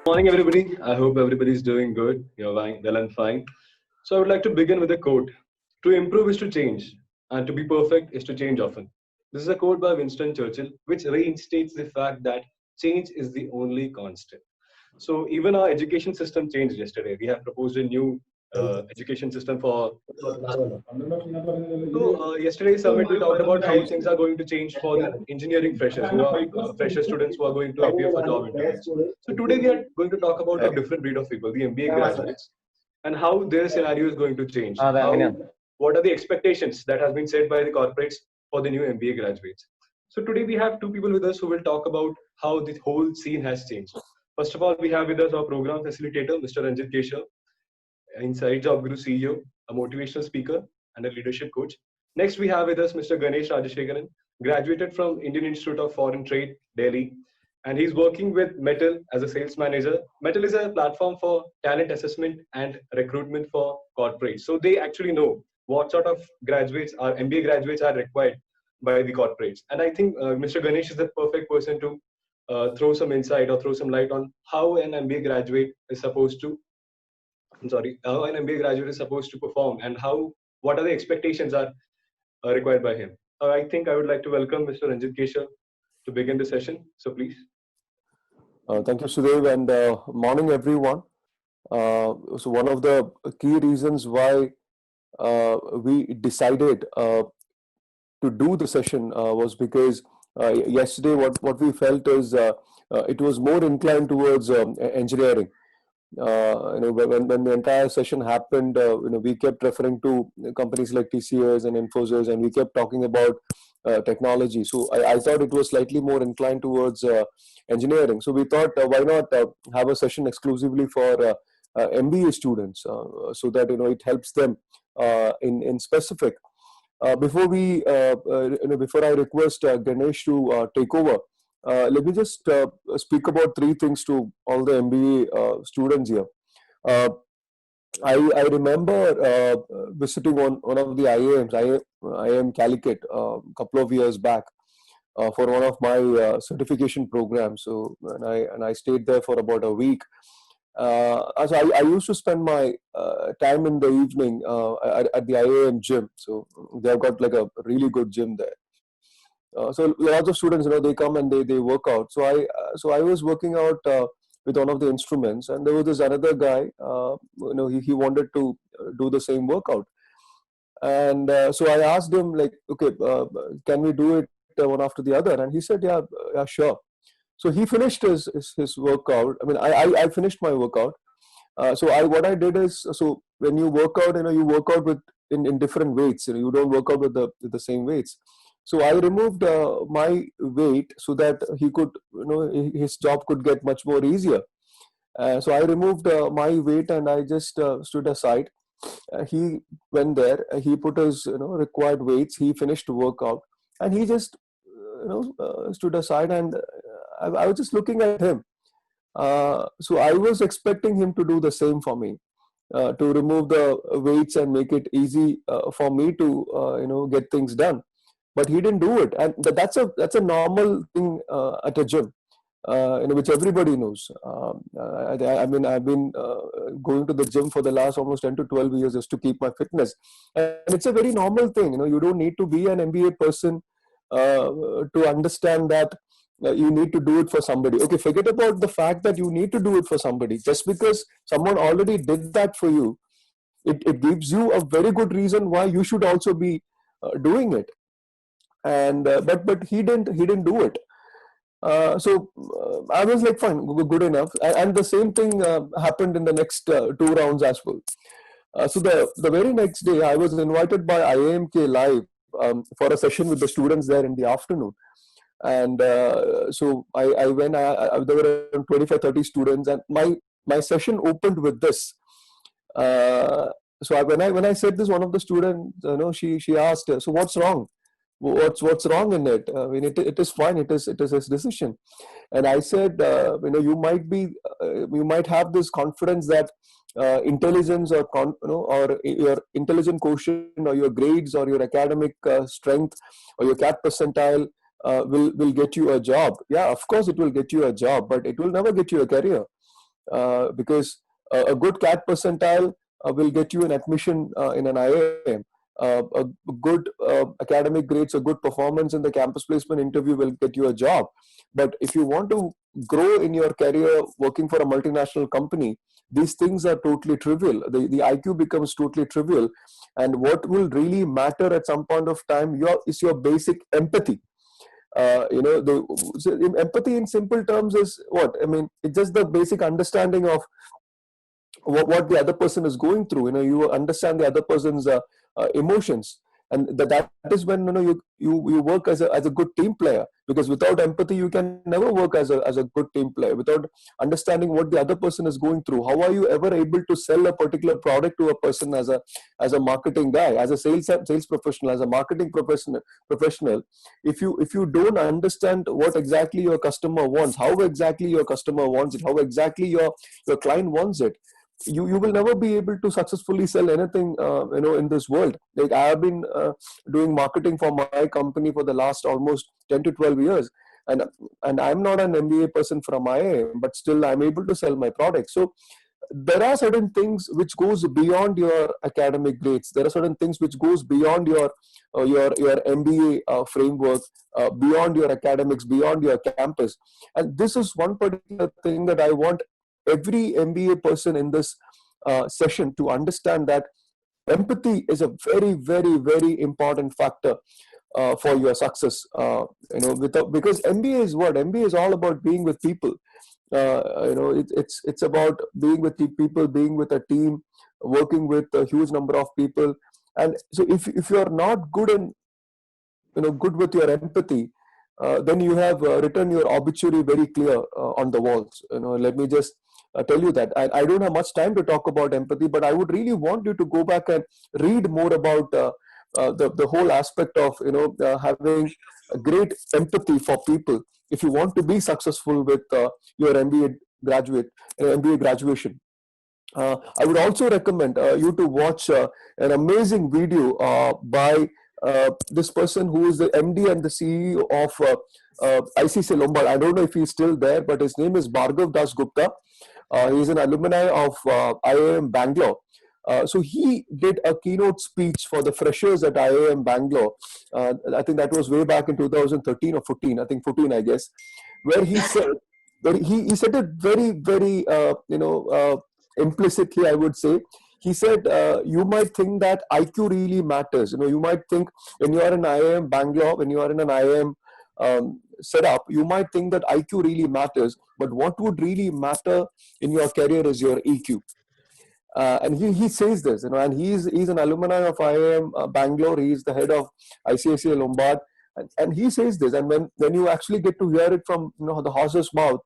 Morning, everybody. I hope everybody's doing good. You're well and fine. So, I would like to begin with a quote: "To improve is to change, and to be perfect is to change often." This is a quote by Winston Churchill, which reinstates the fact that change is the only constant. So, even our education system changed yesterday. We have proposed a new education system for. So, yesterday's summit, we talked about how things are going to change for the engineering freshers, who are fresher students who are going to appear for job interviews. So, today we are going to talk about a different breed of people, the MBA graduates, and how their scenario is going to change. What are the expectations that has been set by the corporates for the new MBA graduates? So, today we have two people with us who will talk about how the whole scene has changed. First of all, we have with us our program facilitator, Mr. Ranjit Keshav, Inside Job Guru CEO, a motivational speaker, and a leadership coach. Next, we have with us Mr. Ganesh Rajashekaran, graduated from Indian Institute of Foreign Trade, Delhi, and he's working with Metal as a sales manager. Metal is a platform for talent assessment and recruitment for corporates. So they actually know what sort of graduates are MBA graduates are required by the corporates. And I think Mr. Ganesh is the perfect person to throw some insight or throw some light on how an MBA graduate is supposed to how an MBA graduate is supposed to perform and what are the expectations are required by him. I think I would like to welcome Mr. Ranjit Keshav to begin the session. So please. Thank you, Sudev, and morning, everyone. So one of the key reasons why we decided to do the session was because yesterday what we felt is it was more inclined towards engineering. When the entire session happened, we kept referring to companies like TCS and Infosys, and we kept talking about technology. So I thought it was slightly more inclined towards engineering. So we thought, why not have a session exclusively for MBA students, so that it helps them in specific. Before I request Ganesh to take over, let me just speak about three things to all the MBA students here. Uh, I remember visiting one of the IIMs, IIM Calicut, a couple of years back for one of my certification programs. So, and I stayed there for about a week. So I used to spend my time in the evening at the IIM gym. So they've got like a really good gym there. So lots of students, they come and they work out. So I was working out with one of the instruments, and there was this another guy. He wanted to do the same workout, and so I asked him, like, okay, can we do it one after the other? And he said, yeah, sure. So he finished his workout. I mean, I finished my workout. So what I did is, so when you work out, you work out with in different weights. You don't work out with the same weights. So I removed my weight so that he could, his job could get much more easier. So I removed my weight and I just stood aside. He went there. He put his required weights. He finished the workout, and he just stood aside, and I was just looking at him. So I was expecting him to do the same for me, to remove the weights and make it easy for me to get things done. But he didn't do it, and that's a normal thing at a gym, which everybody knows. I mean, I've been going to the gym for the last almost 10 to 12 years just to keep my fitness, and it's a very normal thing. You don't need to be an MBA person to understand that you need to do it for somebody. Okay, forget about the fact that you need to do it for somebody. Just because someone already did that for you, it gives you a very good reason why you should also be doing it. And but he didn't do it. I was like, fine, good enough. And the same thing happened in the next two rounds as well. So the very next day, I was invited by IIMK Live for a session with the students there in the afternoon. And so I went. There were around 25, 30 students, and my session opened with this. When I said this, one of the students, she asked, so what's wrong? What's wrong in it? I mean, it is fine. It is his decision. And I said, you might have this confidence that intelligence or your intelligent quotient or your grades or your academic strength or your CAT percentile will get you a job. Yeah, of course it will get you a job, but it will never get you a career. because a good CAT percentile will get you an admission in an IIM. A good academic grades, a good performance in the campus placement interview will get you a job. But if you want to grow in your career working for a multinational company, these things are totally trivial. The IQ becomes totally trivial. And what will really matter at some point of time is your basic empathy. Empathy in simple terms is what? I mean, it's just the basic understanding of what the other person is going through. You understand the other person's emotions, and that is when you work as a good team player. Because without empathy, you can never work as a good team player. Without understanding what the other person is going through, how are you ever able to sell a particular product to a person as a marketing guy, as a sales professional, as a marketing professional? If you don't understand what exactly your customer wants, how exactly your customer wants it, how exactly your client wants it, you will never be able to successfully sell anything in this world. Like, I have been doing marketing for my company for the last almost 10 to 12 years, and I'm not an MBA person from IIM, but still I'm able to sell my product. So there are certain things which goes beyond your academic grades. There are certain things which goes beyond your MBA framework, beyond your academics, beyond your campus. And this is one particular thing that I want every MBA person in this session to understand, that empathy is a very, very, very important factor for your success. Because MBA is what? MBA is all about being with people. It's about being with people, being with a team, working with a huge number of people. And so if you are not good with your empathy, then you have written your obituary very clear on the walls. Let me just tell you that. I don't have much time to talk about empathy, but I would really want you to go back and read more about the whole aspect of having a great empathy for people if you want to be successful with your MBA graduation. I would also recommend you to watch an amazing video by this person who is the MD and the CEO of ICICI Lombard. I don't know if he's still there, but his name is Bhargav Dasgupta. He's an alumni of IIM Bangalore. So he did a keynote speech for the freshers at IIM Bangalore. I think that was way back in 2013 or 14. I think 14, I guess, where he said, he said it very, very, implicitly, I would say. He said, you might think that IQ really matters. You might think when you are in IIM Bangalore, when you are in an IIM setup, you might think that IQ really matters. But what would really matter in your career is your EQ. And he says this, and he's an alumni of IIM Bangalore. He's the head of ICICI Lombard, and he says this. And when you actually get to hear it from the horse's mouth,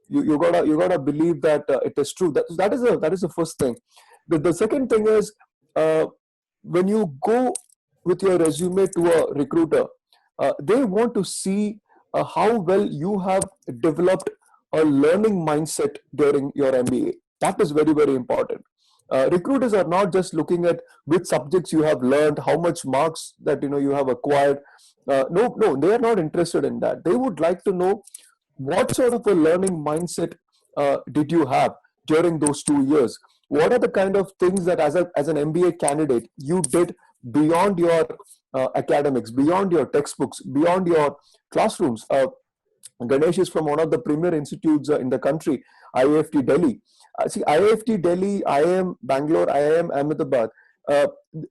you gotta believe that it is true. That is the first thing. The second thing is, when you go with your resume to a recruiter, they want to see how well you have developed a learning mindset during your MBA. That is very, very important. Recruiters are not just looking at which subjects you have learned, how much marks that you have acquired. No, they are not interested in that. They would like to know what sort of a learning mindset did you have during those 2 years. What are the kind of things that as an MBA candidate you did beyond your academics, beyond your textbooks, beyond your classrooms? Ganesh is from one of the premier institutes in the country, IIFT Delhi. IIFT Delhi, IIM Bangalore, IIM Ahmedabad.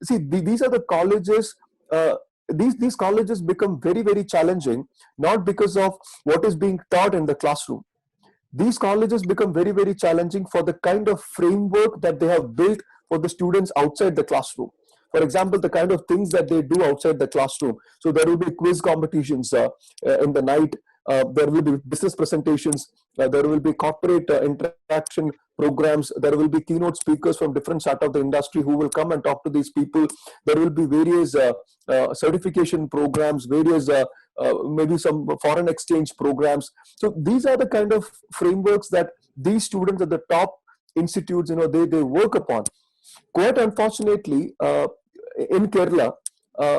These are the colleges. These colleges become very, very challenging, not because of what is being taught in the classroom. These colleges become very, very challenging for the kind of framework that they have built for the students outside the classroom. For example, the kind of things that they do outside the classroom. So there will be quiz competitions in the night. There will be business presentations. There will be corporate interaction programs. There will be keynote speakers from different parts of the industry who will come and talk to these people. There will be various certification programs, various maybe some foreign exchange programs. So these are the kind of frameworks that these students at the top institutes, they work upon. Quite unfortunately, in Kerala,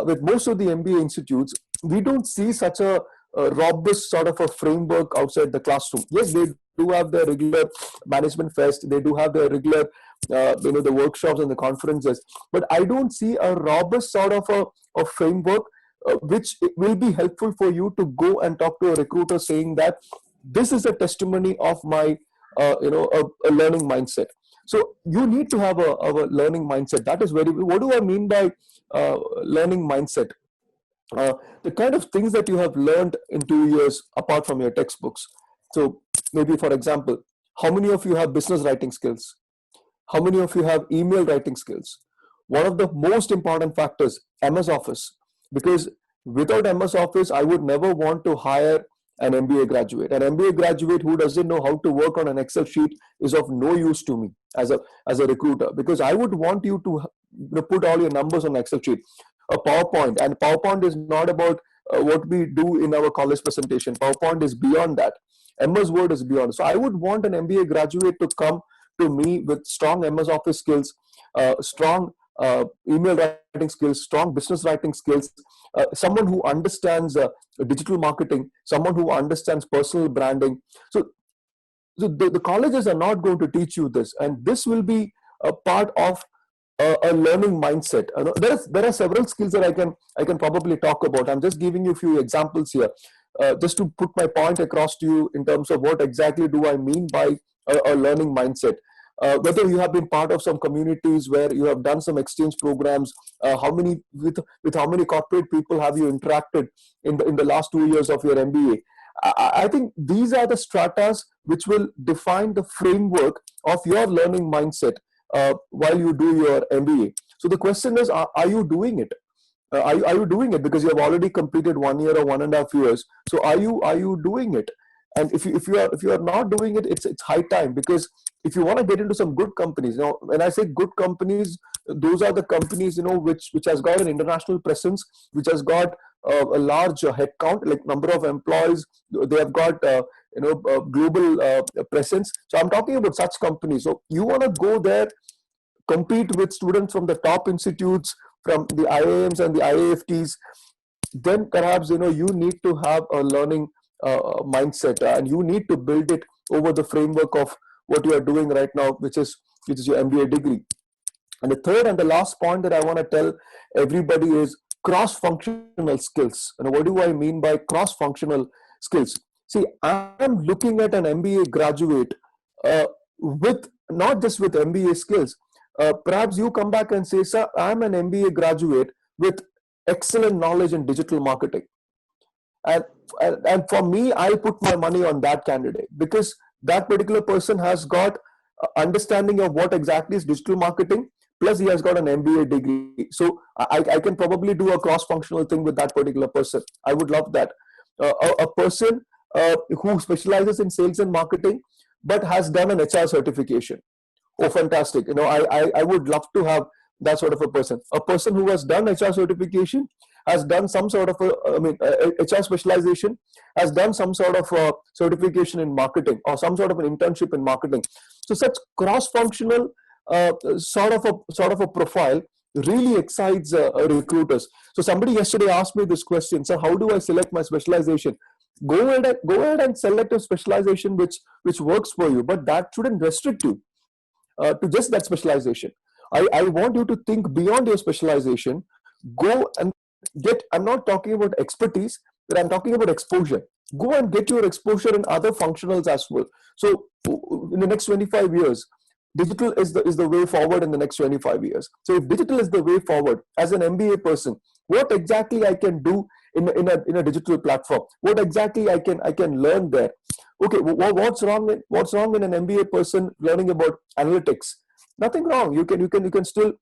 with most of the MBA institutes, we don't see such a robust sort of a framework outside the classroom. Yes, they do have their regular management fest, they do have their regular the workshops and the conferences, but I don't see a robust sort of a framework which will be helpful for you to go and talk to a recruiter saying that this is a testimony of my a learning mindset. So you need to have a learning mindset. That is very, what do I mean by learning mindset? The kind of things that you have learned in 2 years apart from your textbooks. So maybe, for example, how many of you have business writing skills? How many of you have email writing skills? One of the most important factors, MS Office, because without MS Office, I would never want to hire an MBA graduate. An MBA graduate who doesn't know how to work on an Excel sheet is of no use to me as a recruiter, because I would want you to put all your numbers on Excel sheet. A PowerPoint, and PowerPoint is not about what we do in our college presentation. PowerPoint is beyond that. MS Word is beyond. So I would want an MBA graduate to come to me with strong MS Office skills, strong email writing skills, strong business writing skills, someone who understands digital marketing, someone who understands personal branding. So the colleges are not going to teach you this, and this will be a part of a learning mindset. There are several skills that I can probably talk about. I'm just giving you a few examples here, just to put my point across to you in terms of what exactly do I mean by a learning mindset. Whether you have been part of some communities where you have done some exchange programs, with how many corporate people have you interacted in the last 2 years of your MBA. I think these are the stratas which will define the framework of your learning mindset while you do your MBA. So the question is, are you doing it? Are you doing it? Because you have already completed 1 year or 1.5 years. So are you doing it? And if you are not doing it, it's high time, because if you want to get into some good companies, when I say good companies, those are the companies which has got an international presence, which has got a large headcount, like number of employees. They have got global presence. So I'm talking about such companies. So you want to go there, compete with students from the top institutes, from the IIMs and the IIFTs. Then perhaps you need to have a learning mindset, and you need to build it over the framework of what you are doing right now, which is your MBA degree. And the third and the last point that I want to tell everybody is cross-functional skills. And what do I mean by cross-functional skills? See, I'm looking at an MBA graduate with not just with MBA skills. Perhaps you come back and say, sir, I'm an MBA graduate with excellent knowledge in digital marketing. And for me, I put my money on that candidate, because that particular person has got understanding of what exactly is digital marketing, plus he has got an MBA degree. So I can probably do a cross-functional thing with that particular person. I would love that. A person who specializes in sales and marketing, but has done an HR certification. Oh, fantastic. I would love to have that sort of a person. A person who has done HR certification, has done some sort of HR specialization, has done some sort of certification in marketing, or some sort of an internship in marketing. So such cross-functional sort of a profile really excites recruiters. So somebody yesterday asked me this question: so how do I select my specialization? Go ahead and select a specialization which works for you, but that shouldn't restrict you to just that specialization. I want you to think beyond your specialization. Go and I'm not talking about expertise, but I'm talking about exposure. Go and get your exposure in other functionals as well. So in the next 25 years, digital is the way forward in the next 25 years. So if digital is the way forward, as an MBA person, what exactly I can do in a digital platform? What exactly I can learn there? Okay, what's wrong in an MBA person learning about analytics? Nothing wrong. You can still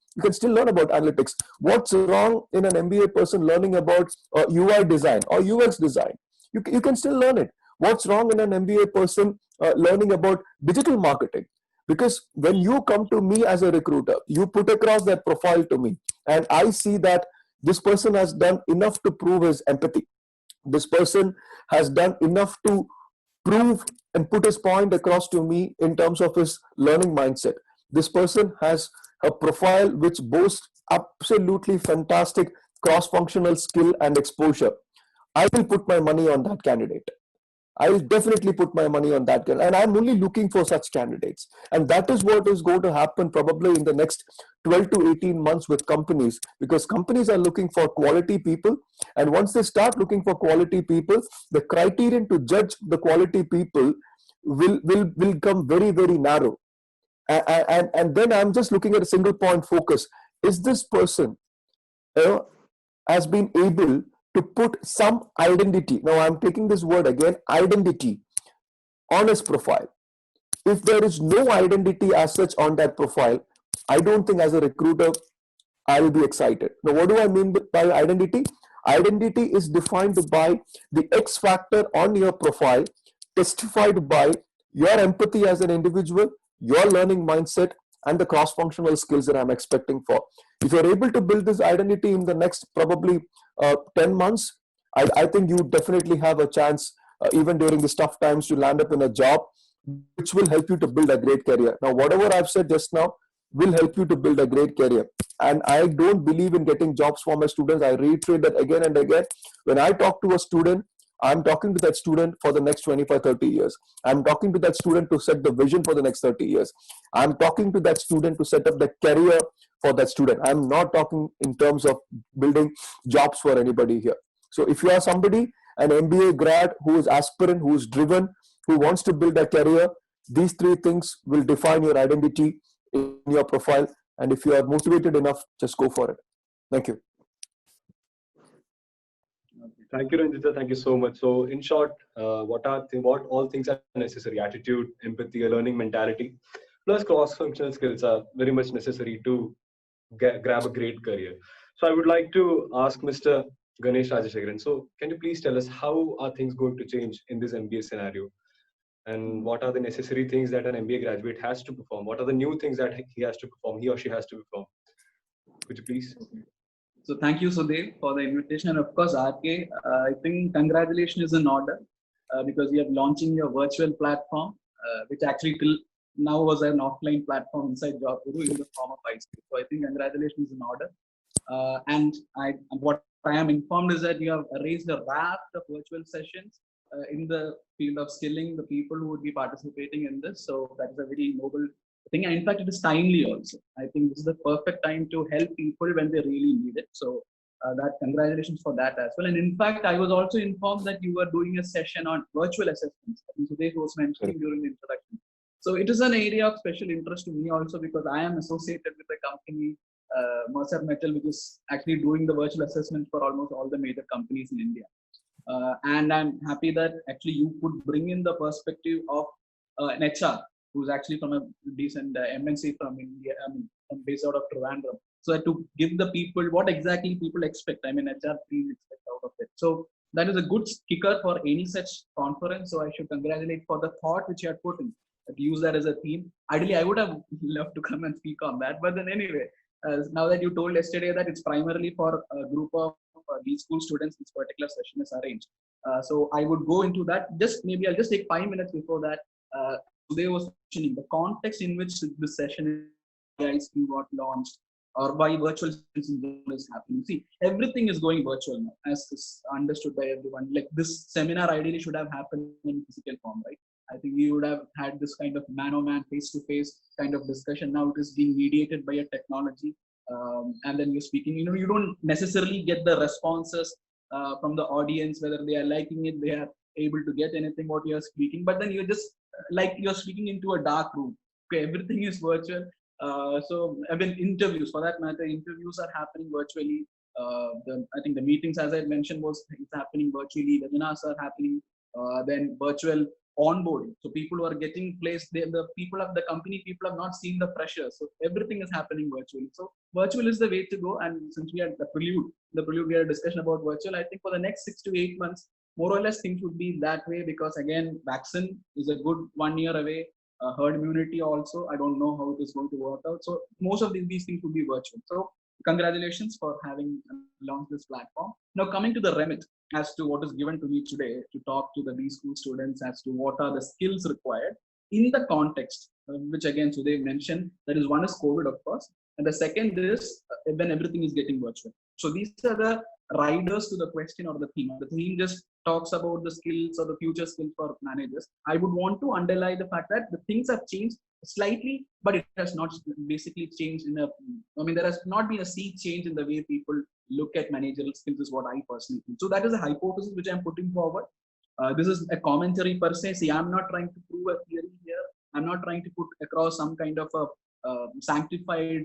learn about analytics. What's wrong in an MBA person learning about UI design or UX design? You can still learn it. What's wrong in an MBA person learning about digital marketing? Because when you come to me as a recruiter, you put across that profile to me, and I see that this person has done enough to prove his empathy. This person has done enough to prove and put his point across to me in terms of his learning mindset. This person has a profile which boasts absolutely fantastic cross-functional skill and exposure. I will put my money on that candidate. I'll definitely put my money on that. And I'm only looking for such candidates. And that is what is going to happen probably in the next 12 to 18 months with companies, because companies are looking for quality people. And once they start looking for quality people, the criterion to judge the quality people will become very, very narrow. And then I'm just looking at a single point focus. Is this person has been able to put some identity, now I'm taking this word again, identity, on his profile? If there is no identity as such on that profile, I don't think as a recruiter I will be excited. Now, what do I mean by identity? Identity is defined by the X factor on your profile, testified by your empathy as an individual, your learning mindset, and the cross-functional skills that I'm expecting for. If you're able to build this identity in the next probably 10 months, I think you definitely have a chance, even during these tough times, to land up in a job which will help you to build a great career. Now, whatever I've said just now will help you to build a great career. And I don't believe in getting jobs for my students. I reiterate that again and again. When I talk to a student, I'm talking to that student for the next 25, 30 years. I'm talking to that student to set the vision for the next 30 years. I'm talking to that student to set up the career for that student. I'm not talking in terms of building jobs for anybody here. So if you are somebody, an MBA grad who is aspirant, who is driven, who wants to build a career, these three things will define your identity in your profile. And if you are motivated enough, just go for it. Thank you. Thank you, Ranjita. Thank you so much. So, in short, what all things are necessary? Attitude, empathy, a learning mentality, plus cross-functional skills are very much necessary to grab a great career. So, I would like to ask Mr. Ganesh Rajashekharan. So, can you please tell us how are things going to change in this MBA scenario? And what are the necessary things that an MBA graduate has to perform? What are the new things that he has to perform, he or she has to perform? Could you please? So thank you, Sudhir, for the invitation. And of course, RK, I think congratulations is in order because you are launching your virtual platform, which actually till now was an offline platform inside JobGuru in the form of IC. So I think congratulations is in order. And what I am informed is that you have raised a raft of virtual sessions in the field of skilling the people who would be participating in this. So that is a very noble thing. And in fact, it is timely also. I think this is the perfect time to help people when they really need it. So that congratulations for that as well. And in fact, I was also informed that you were doing a session on virtual assessments. I think Sudhir was mentioning during the introduction. So it is an area of special interest to me also because I am associated with a company, Mercer Metal, which is actually doing the virtual assessment for almost all the major companies in India. And I'm happy that actually you could bring in the perspective of an HR who's actually from a decent MNC from India, based out of Trivandrum. So to give the people what exactly people expect, I mean, HR team expect out of it. So that is a good kicker for any such conference. So I should congratulate for the thought which you had put in, to use that as a theme. Ideally, I would have loved to come and speak on that. But then anyway, now that you told yesterday that it's primarily for a group of B-school students, this particular session is arranged. So I would go into that. Maybe I'll just take 5 minutes before that. Today was mentioning the context in which this session got launched, or why virtual sessions is happening. See, everything is going virtual now, as is understood by everyone. Like this seminar ideally should have happened in physical form, right? I think we would have had this kind of man-on-man, face-to-face kind of discussion. Now it is being mediated by a technology, and then you're speaking. You don't necessarily get the responses from the audience, whether they are liking it, they are able to get anything what you are speaking. But then you're just like you're speaking into a dark room. Okay, everything is virtual. So I mean, interviews for that matter, interviews are happening virtually. I think the meetings, as I mentioned, was happening virtually. Webinars are happening. Then virtual onboarding. So people who are getting placed, the people of the company, people have not seen the pressure. So everything is happening virtually. So virtual is the way to go. And since we had the prelude we had a discussion about virtual. I think for the next 6 to 8 months, more or less things would be that way, because again, vaccine is a good 1 year away. Herd immunity also, I don't know how it is going to work out. So most of these things would be virtual. So congratulations for having launched this platform. Now coming to the remit as to what is given to me today to talk to the B-school students as to what are the skills required in the context, which again, so they mentioned, that is one is COVID, of course. And the second is when everything is getting virtual. So these are the riders to the question or the theme. The theme just talks about the skills or the future skills for managers. I would want to underline the fact that the things have changed slightly, but it has not basically changed in a, I mean, there has not been a sea change in the way people look at managerial skills is what I personally think. So that is a hypothesis which I'm putting forward. This is a commentary per se. See, I'm not trying to prove a theory here. I'm not trying to put across some kind of a sanctified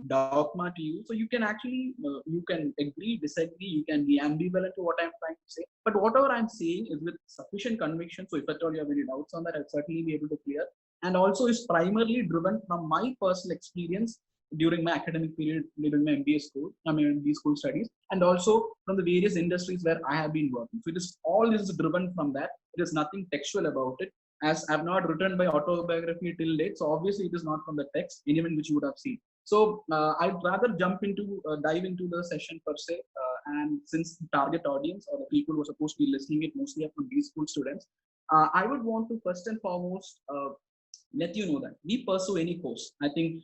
dogma to you. So you can actually, you can agree, disagree, you can be ambivalent to what I'm trying to say. But whatever I'm saying is with sufficient conviction. So if at all you have any doubts on that, I'll certainly be able to clear. And also is primarily driven from my personal experience during my academic period, during my MBA school, MBA school studies, and also from the various industries where I have been working. So it is all is driven from that. It is nothing textual about it. As I've not written my autobiography till date, so obviously it is not from the text, even which you would have seen. So I'd rather dive into the session per se, and since the target audience or the people who are supposed to be listening it mostly are from these school students, I would want to first and foremost let you know that we pursue any course. I think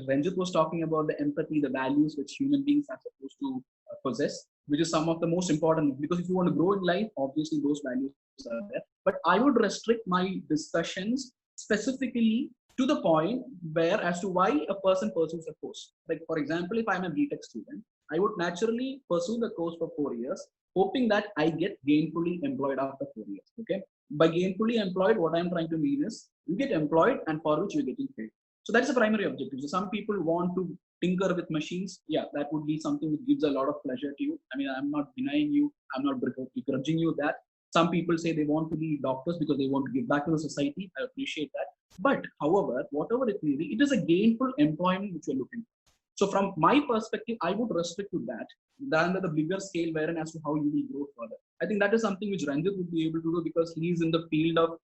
Ranjit was talking about the empathy, the values which human beings are supposed to possess, which is some of the most important, because if you want to grow in life, obviously those values are there. But I would restrict my discussions specifically to the point where as to why a person pursues a course. Like for example, if I'm a BTech student, I would naturally pursue the course for 4 years, hoping that I get gainfully employed after 4 years. Okay. By gainfully employed, what I'm trying to mean is you get employed and for which you're getting paid. So that's the primary objective. So some people want to tinker with machines. Yeah, that would be something that gives a lot of pleasure to you. I mean, I'm not denying you, I'm not begrudging you that. Some people say they want to be doctors because they want to give back to the society. I appreciate that. But however, whatever it may be, it is a gainful employment which you're looking for. So from my perspective, I would restrict to that than the bigger scale wherein as to how you will grow further. I think that is something which Ranjit would be able to do because he is in the field of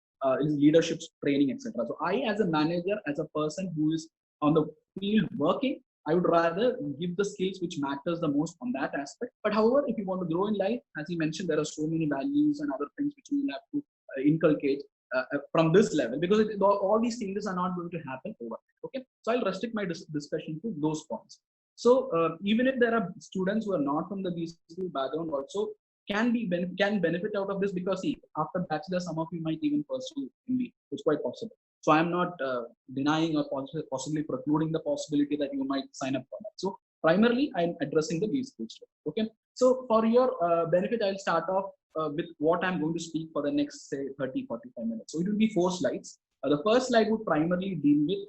his leadership training, etc. So I, as a manager, as a person who is on the field working, I would rather give the skills which matters the most on that aspect. But however, if you want to grow in life, as he mentioned, there are so many values and other things which you will have to inculcate from this level, because all these changes are not going to happen overnight. Okay, so I'll restrict my discussion to those points. So even if there are students who are not from the B school background, also can benefit out of this, because see, after bachelor, some of you might even pursue MBA. It's quite possible. So I'm not denying or possibly precluding the possibility that you might sign up for that. So primarily, I'm addressing the B school student. Okay. So for your benefit, I'll start off with what I'm going to speak for the next, say, 30-45 minutes. So it will be 4 slides. The first slide would primarily deal with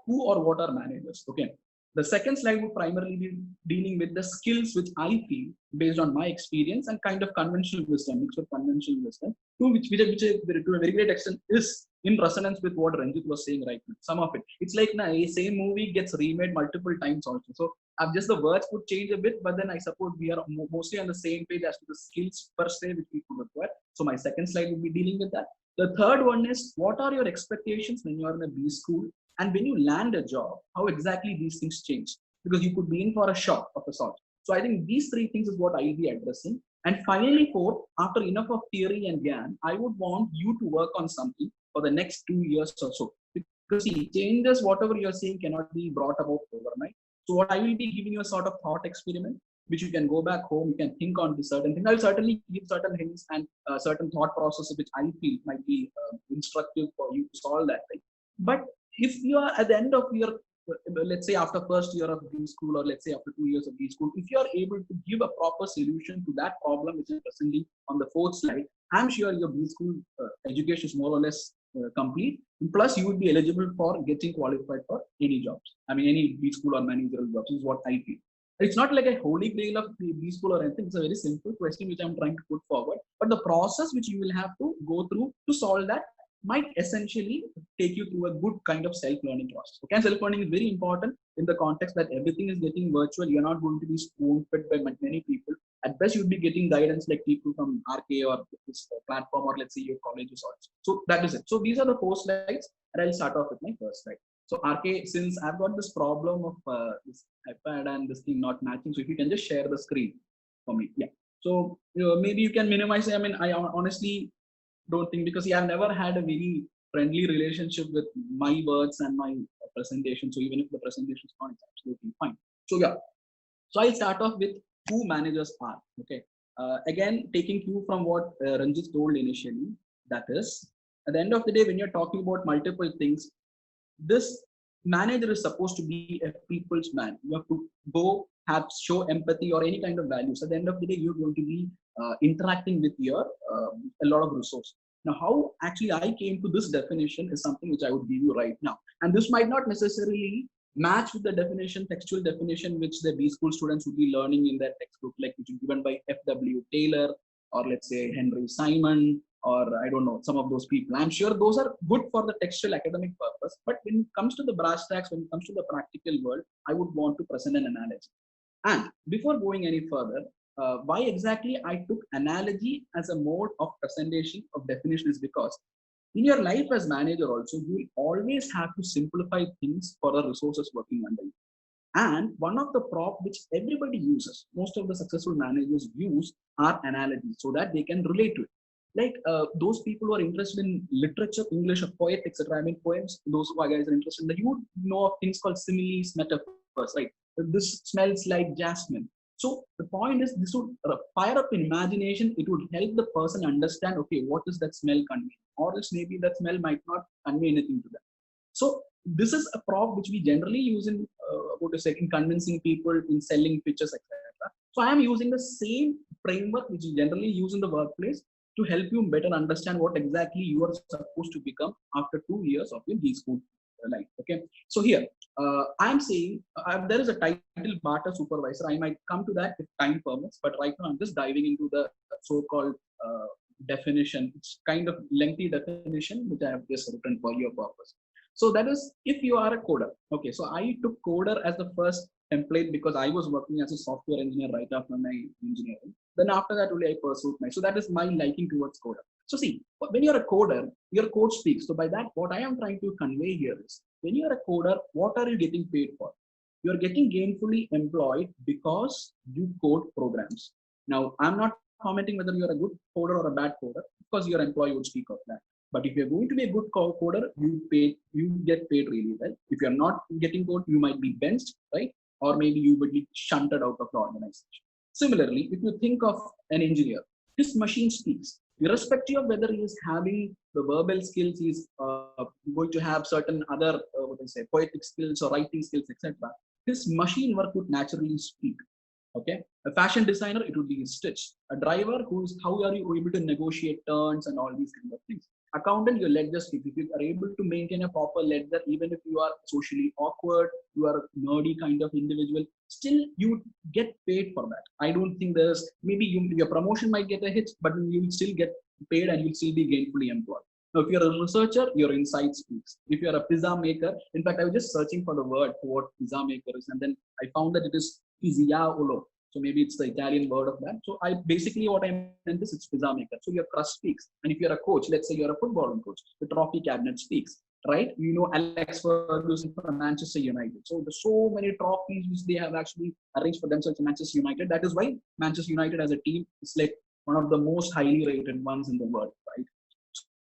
who or what are managers. Okay. The second slide would primarily be dealing with the skills which I feel based on my experience and kind of conventional wisdom, mixed with conventional wisdom, which to a very great extent is in resonance with what Ranjit was saying right now. Some of it. It's like a same movie gets remade multiple times also. So just the words would change a bit, but then I suppose we are mostly on the same page as to the skills per se which people require. So my second slide will be dealing with that. The third one is what are your expectations when you are in a B school? And when you land a job, how exactly these things change? Because you could be in for a shock of a sort. So I think these 3 things is what I'll be addressing. And finally, 4, after enough of theory and gyan, I would want you to work on something for the next 2 years or so. Because see, changes, whatever you're saying, cannot be brought about overnight. So what I will be giving you a sort of thought experiment, which you can go back home, you can think on this certain thing. I'll certainly give certain hints and certain thought processes which I feel might be instructive for you to solve that thing. But if you are at the end of your, let's say after first year of B school, or let's say after 2 years of B school, if you are able to give a proper solution to that problem, which is presently on the 4th slide, I'm sure your B school education is more or less complete. Plus, you would be eligible for getting qualified for any jobs. I mean, any B school or managerial jobs is what I feel. It's not like a holy grail of B school or anything. It's a very simple question which I'm trying to put forward. But the process which you will have to go through to solve that might essentially take you through a good kind of self-learning process. Okay, and self-learning is very important in the context that everything is getting virtual. You're not going to be spoon-fed by many people. At best, you'd be getting guidance like people from RK or this platform, or let's say your colleges also. So that is it. So these are the 4 slides, and I'll start off with my first slide. So RK, since I've got this problem of this iPad and this thing not matching, so if you can just share the screen for me. Yeah. So maybe you can minimize. I mean, I honestly don't think, because I've never had a very friendly relationship with my words and my presentation. So even if the presentation is not, it's absolutely fine. So yeah, so I'll start off with who managers are. Okay. Again, taking cue from what Ranjit told initially, that is, at the end of the day, when you're talking about multiple things, this manager is supposed to be a people's man. You have to go have show empathy or any kind of values. At the end of the day, you're going to be interacting with your a lot of resources. Now, how actually I came to this definition is something which I would give you right now, and this might not necessarily match with the definition, textual definition, which the B school students would be learning in their textbook, like which is given by F.W. Taylor, or let's say Henry Simon, or I don't know, some of those people. I'm sure those are good for the textual academic purpose. But when it comes to the brass tacks, when it comes to the practical world, I would want to present an analogy. And before going any further, why exactly I took analogy as a mode of presentation of definition is because in your life as manager also, you will always have to simplify things for the resources working under you. And one of the prop which everybody uses, most of the successful managers use, are analogies so that they can relate to it. Like those people who are interested in literature, English, or poet, etc. I mean poems. Those who are guys are interested in that, you would know of things called similes, metaphors, right? This smells like jasmine. So the point is, this would fire up in imagination. It would help the person understand, okay, what does that smell convey, or else maybe that smell might not convey anything to them. So this is a prop which we generally use in what to say, in convincing people, in selling pitches, etc. So I am using the same framework which we generally use in the workplace to help you better understand what exactly you are supposed to become after 2 years of your B school life. Okay. So here I am saying there is a title Barter supervisor. I might come to that if time permits, but right now I'm just diving into the so-called definition. It's kind of lengthy definition which I have just written for your purpose. So that is if you are a coder. Okay, so I took coder as the first template because I was working as a software engineer right after my engineering. Then after that only I pursued my. So that is my liking towards coder. So see, when you're a coder, your code speaks. So by that, what I am trying to convey here is, when you're a coder, what are you getting paid for? You're getting gainfully employed because you code programs. Now, I'm not commenting whether you're a good coder or a bad coder, because your employee would speak of that. But if you're going to be a good coder, you get paid really well. If you're not getting code, you might be benched, right? Or maybe you would be shunted out of the organization. Similarly, if you think of an engineer, his machine speaks. Irrespective of whether he is having the verbal skills, he is going to have certain other, poetic skills or writing skills, etc. His machine work would naturally speak. Okay, a fashion designer, it would be his stitch. A driver, how are you able to negotiate turns and all these kind of things. Accountant, your ledger speaks. If you are able to maintain a proper ledger, even if you are socially awkward, you are a nerdy kind of individual, still you get paid for that. I don't think there's, maybe your promotion might get a hit, but you will still get paid and you'll still be gainfully employed. Now, if you're a researcher, your insight speaks. If you're a pizza maker, in fact, I was just searching for the word for what pizza maker is, and then I found that it is pizziaiolo. So maybe it's the Italian word of that. So I basically what I meant is it's pizza maker. So your crust speaks. And if you're a coach, let's say you're a footballing coach, the trophy cabinet speaks, right? You know Alex Ferguson from Manchester United. So there's so many trophies which they have actually arranged for themselves in Manchester United. That is why Manchester United as a team is like one of the most highly rated ones in the world, right?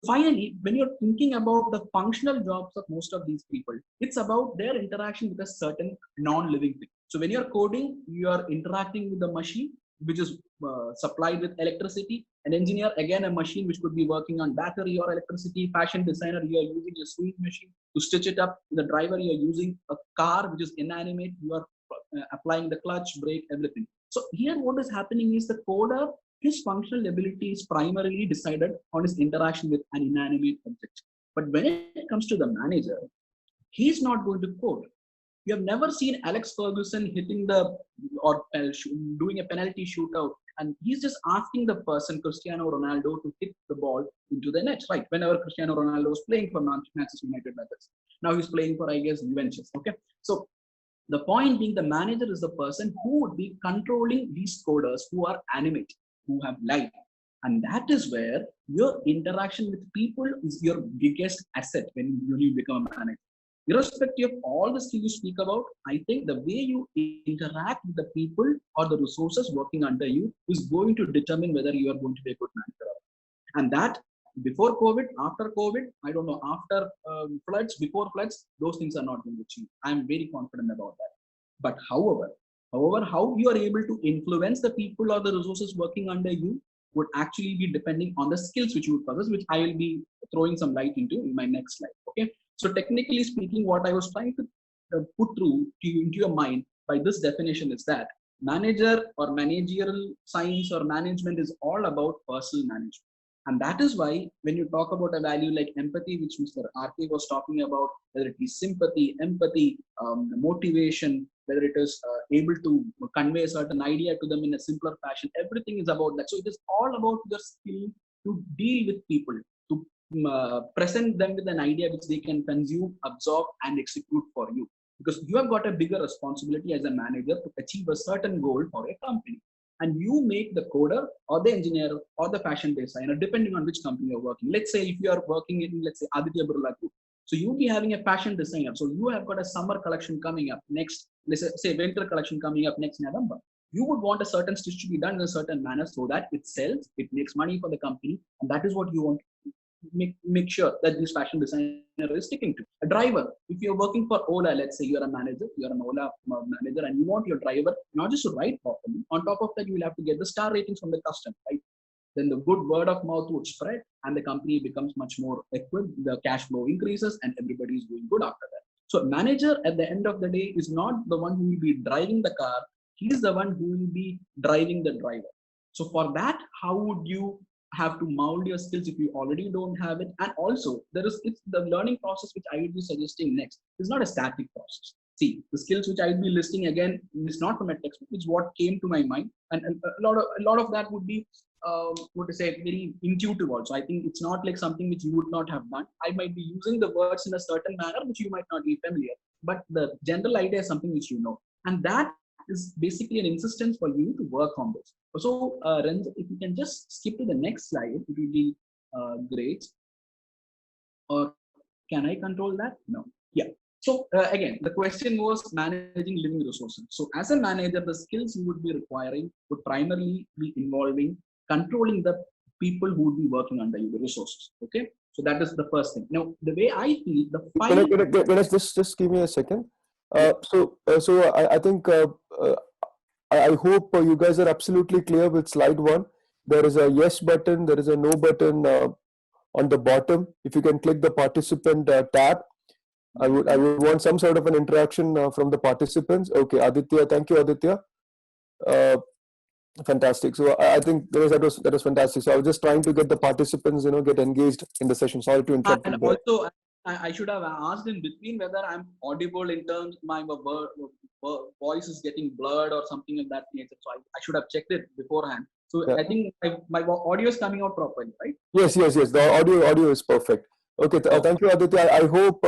Finally, when you're thinking about the functional jobs of most of these people, it's about their interaction with a certain non-living thing. So when you're coding, you are interacting with the machine, which is supplied with electricity. An engineer, again, a machine which could be working on battery or electricity. Fashion designer, you are using a sewing machine to stitch it up. The driver, you are using a car which is inanimate. You are applying the clutch, brake, everything. So here what is happening is the coder, his functional ability is primarily decided on his interaction with an inanimate object. But when it comes to the manager, he's not going to code. You have never seen Alex Ferguson hitting or doing a penalty shootout, and he's just asking the person, Cristiano Ronaldo, to hit the ball into the net, right? Whenever Cristiano Ronaldo was playing for Manchester United, now he's playing for, I guess, Juventus. Okay, so the point being, the manager is the person who would be controlling these coders who are animate, who have life. And that is where your interaction with people is your biggest asset when you become a manager. Irrespective of all the skills you speak about, I think the way you interact with the people or the resources working under you is going to determine whether you are going to be a good manager. And that, before COVID, after COVID, I don't know, after floods, before floods, those things are not going to change. I'm very confident about that. But however, However, how you are able to influence the people or the resources working under you would actually be depending on the skills which you would possess, which I will be throwing some light into in my next slide. Okay. So technically speaking, what I was trying to put through to you, into your mind by this definition is that manager or managerial science or management is all about personal management. And that is why when you talk about a value like empathy, which Mr. RK was talking about, whether it be sympathy, empathy, motivation, whether it is able to convey a certain idea to them in a simpler fashion, everything is about that. So it is all about your skill to deal with people, to present them with an idea which they can consume, absorb, and execute for you. Because you have got a bigger responsibility as a manager to achieve a certain goal for a company. And you make the coder or the engineer or the fashion designer, depending on which company you're working. Let's say if you are working in, let's say, Aditya Birla Group. So you'll be having a fashion designer. So you have got a summer collection coming up next, let's say winter collection coming up next November. You would want a certain stitch to be done in a certain manner so that it sells, it makes money for the company. And that is what you want to make sure that this fashion designer is sticking to. A driver, if you're working for Ola, let's say you're a manager, you're an Ola manager, and you want your driver not just to ride properly, on top of that, you will have to get the star ratings from the customer, right? Then the good word of mouth would spread and the company becomes much more equipped, the cash flow increases, and everybody is doing good after that. So manager at the end of the day is not the one who will be driving the car, he is the one who will be driving the driver. So for that, how would you have to mold your skills if you already don't have it? And also it's the learning process which I would be suggesting next is not a static process. See, the skills which I will be listing again is not from a textbook, it's what came to my mind, and a lot of that would be what to say, very intuitive also. I think it's not like something which you would not have done. I might be using the words in a certain manner which you might not be familiar, but the general idea is something which you know, and that is basically an insistence for you to work on this. So, Renzo, if you can just skip to the next slide, it will be great. Or can I control that? No. Yeah. So again, the question was managing living resources. So as a manager, the skills you would be requiring would primarily be involving controlling the people who would be working under you, the resources. Okay. So that is the first thing. Now, the way I feel, the final. Can I just give me a second? So I think I hope you guys are absolutely clear with slide 1. There is a yes button, there is a no button on the bottom. If you can click the participant tab, I would want some sort of an interaction from the participants. Okay, Aditya, thank you, Aditya. Fantastic. So I think that was fantastic. So I was just trying to get the participants, get engaged in the session. Sorry to interrupt. And also, I should have asked in between whether I'm audible in terms my voice is getting blurred or something of that nature. So I should have checked it beforehand. So yeah. I think my audio is coming out properly, right? Yes. The audio is perfect. Okay. Thank you, Aditya. I hope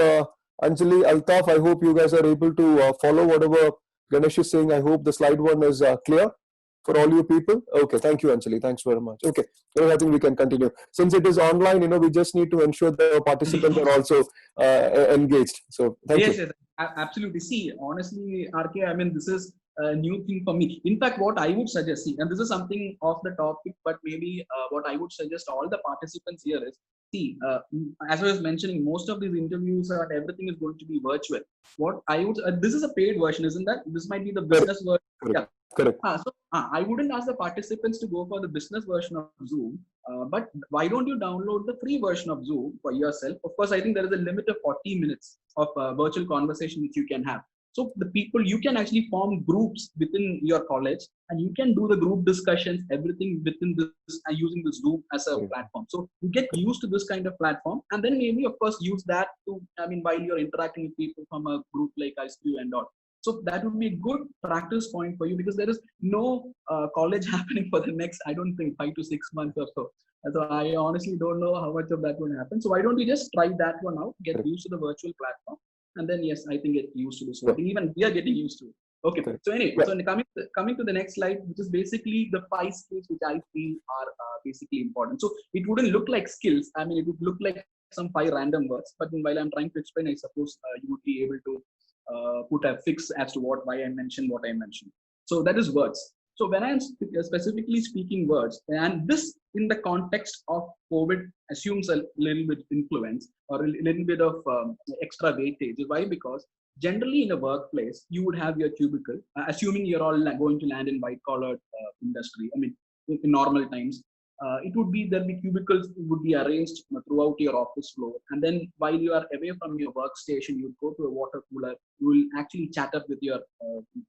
Anjali, Altaf, I hope you guys are able to follow whatever Ganesh is saying. I hope the slide 1 is clear for all you people. Okay, thank you, Anjali. Thanks very much. Okay, I think we can continue. Since it is online, we just need to ensure the participants are also engaged. So thank you. Yes, absolutely. See, honestly, RK, I mean, this is a new thing for me. In fact, what I would suggest, and this is something off the topic, but maybe what I would suggest all the participants here is, as I was mentioning, most of these interviews and everything is going to be virtual. What I would, this is a paid version, isn't that? This might be the business version. Yeah. Correct. So I wouldn't ask the participants to go for the business version of Zoom, but why don't you download the free version of Zoom for yourself? Of course, I think there is a limit of 40 minutes of virtual conversation which you can have. So the people, you can actually form groups within your college and you can do the group discussions, everything within this using this Zoom as a platform. So you get used to this kind of platform and then maybe, of course, use that to, while you're interacting with people from a group like ISQ and all. So that would be a good practice point for you because there is no college happening for the next, I don't think, 5 to 6 months or so. So I honestly don't know how much of that will happen. So why don't we just try that one out, get used to the virtual platform, and then yes, I think get used to this. So I think even we are getting used to it. Okay. So anyway, so coming to the next slide, which is basically the 5 skills which I feel are basically important. So it wouldn't look like skills. It would look like some 5 random words. But while I'm trying to explain, I suppose you would be able to put a fix as to why I mentioned what I mentioned. So that is words. So when I'm specifically speaking words, and this in the context of COVID assumes a little bit influence or a little bit of extra weightage. Why? Because generally in a workplace, you would have your cubicle, assuming you're all going to land in white collar industry. I mean, in normal times, it would be there'll be cubicles would be arranged throughout your office floor, and then while you are away from your workstation, you go to a water cooler. You will actually chat up with your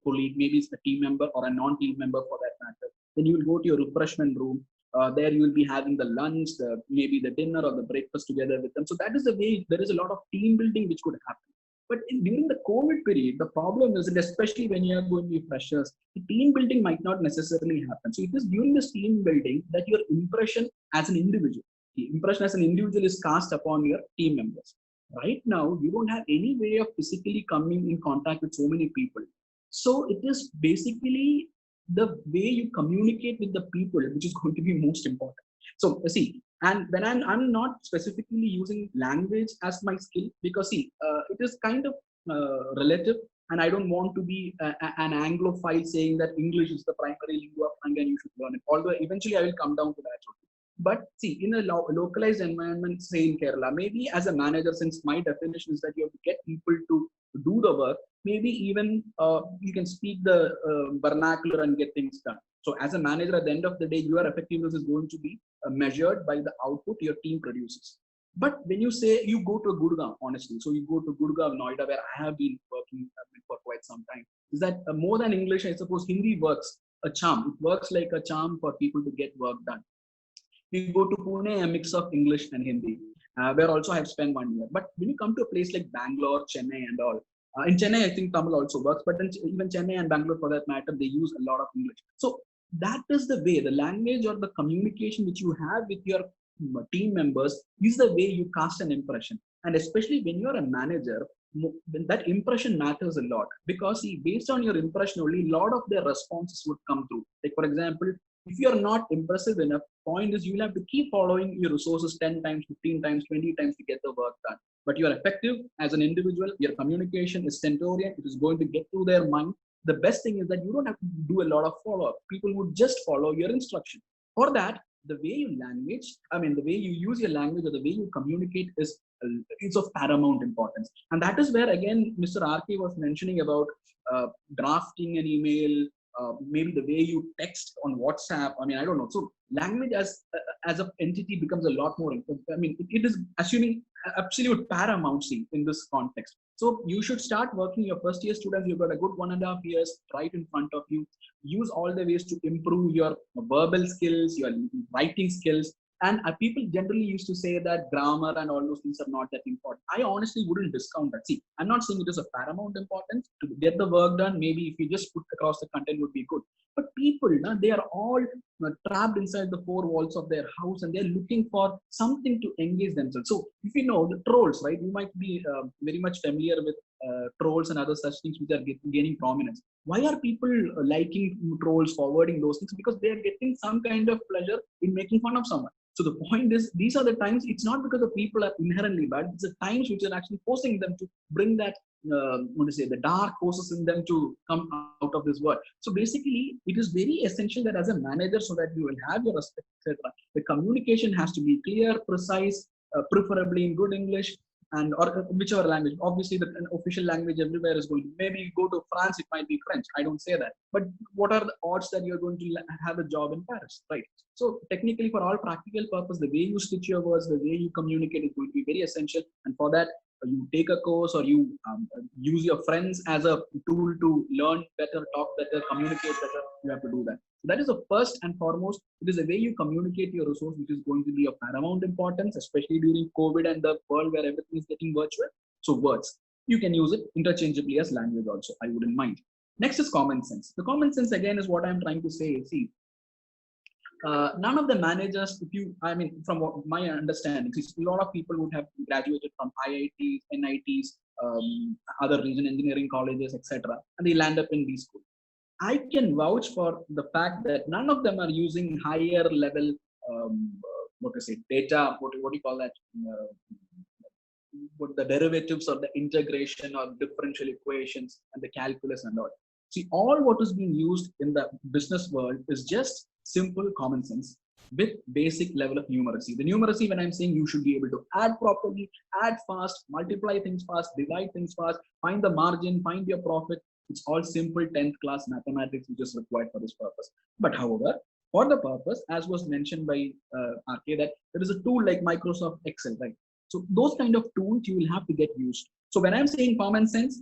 colleague, maybe it's a team member or a non-team member for that matter. Then you will go to your refreshment room. There you will be having the lunch, maybe the dinner or the breakfast together with them. So that is the way there is a lot of team building which could happen. But during the COVID period, the problem is that especially when you are going to be freshers, the team building might not necessarily happen. So it is during this team building that your impression as an individual, the impression as an individual is cast upon your team members. Right now, you don't have any way of physically coming in contact with so many people. So it is basically the way you communicate with the people which is going to be most important. So see, and when I'm not specifically using language as my skill, because see, it is kind of relative, and I don't want to be an Anglophile saying that English is the primary lingua franca and you should learn it. Although eventually I will come down to that. But see, in a localized environment, say in Kerala, maybe as a manager, since my definition is that you have to get people to do the work, maybe even you can speak the vernacular and get things done. So as a manager, at the end of the day, your effectiveness is going to be measured by the output your team produces. But when you say you go to Gurgaon, honestly, so you go to Gurgaon, Noida, where I have been working for quite some time, is that more than English, I suppose Hindi works a charm. It works like a charm for people to get work done. You go to Pune, a mix of English and Hindi, where also I have spent 1 year. But when you come to a place like Bangalore, Chennai, and all, in Chennai, I think Tamil also works, but even Chennai and Bangalore, for that matter, they use a lot of English. So that is the way, the language or the communication which you have with your team members is the way you cast an impression. And especially when you're a manager, that impression matters a lot, because see, based on your impression only, a lot of their responses would come through. Like for example, if you're not impressive enough, point is you'll have to keep following your resources 10 times, 15 times, 20 times to get the work done. But you're effective as an individual, your communication is stentorian, it is going to get through their mind. The best thing is that you don't have to do a lot of follow-up. People would just follow your instruction. For that, the way you the way you use your language or the way you communicate is of paramount importance. And that is where, again, Mr. RK was mentioning about drafting an email, maybe the way you text on WhatsApp. I don't know. So language as an entity becomes a lot more important. It is assuming absolute paramountcy in this context. So you should start working your first year students. You've got a good 1.5 years right in front of you. Use all the ways to improve your verbal skills, your writing skills. And people generally used to say that grammar and all those things are not that important. I honestly wouldn't discount that. See, I'm not saying it is of paramount importance to get the work done. Maybe if you just put across the content would be good. But people, they are all trapped inside the four walls of their house, and they're looking for something to engage themselves. So if you know the trolls, right, you might be very much familiar with trolls and other such things which are gaining prominence. Why are people liking trolls, forwarding those things? Because they are getting some kind of pleasure in making fun of someone. So the point is, these are the times, it's not because the people are inherently bad, it's the times which are actually forcing them to bring that, the dark forces in them to come out of this world. So basically, it is very essential that as a manager, so that you will have your respect, etc., the communication has to be clear, precise, preferably in good English, and or whichever language. Obviously, the official language everywhere is going to, maybe you go to France, it might be French. I don't say that. But what are the odds that you're going to have a job in Paris, right? So technically, for all practical purpose, the way you stitch your words, the way you communicate is going to be very essential. And for that, you take a course, or you use your friends as a tool to learn better, talk better, communicate better. You have to do that. So that is the first and foremost. It is the way you communicate your resource which is going to be of paramount importance, especially during COVID and the world where everything is getting virtual. So words, you can use it interchangeably as language also. I wouldn't mind. Next is common sense. The common sense, again, is what I'm trying to say. See, none of the managers, from what my understanding, a lot of people would have graduated from IITs, NITs, other regional engineering colleges, etc., and they land up in these schools. I can vouch for the fact that none of them are using higher level, data, what do you call that? What the derivatives or the integration or differential equations and the calculus and all. See, all what is being used in the business world is just simple common sense. with basic level of numeracy. The numeracy, when I'm saying, you should be able to add properly, add fast, multiply things fast, divide things fast, find the margin, find your profit. It's all simple 10th class mathematics which is required for this purpose. But however, for the purpose, as was mentioned by RK, that there is a tool like Microsoft Excel, right? So those kind of tools you will have to get used. So when I'm saying common sense,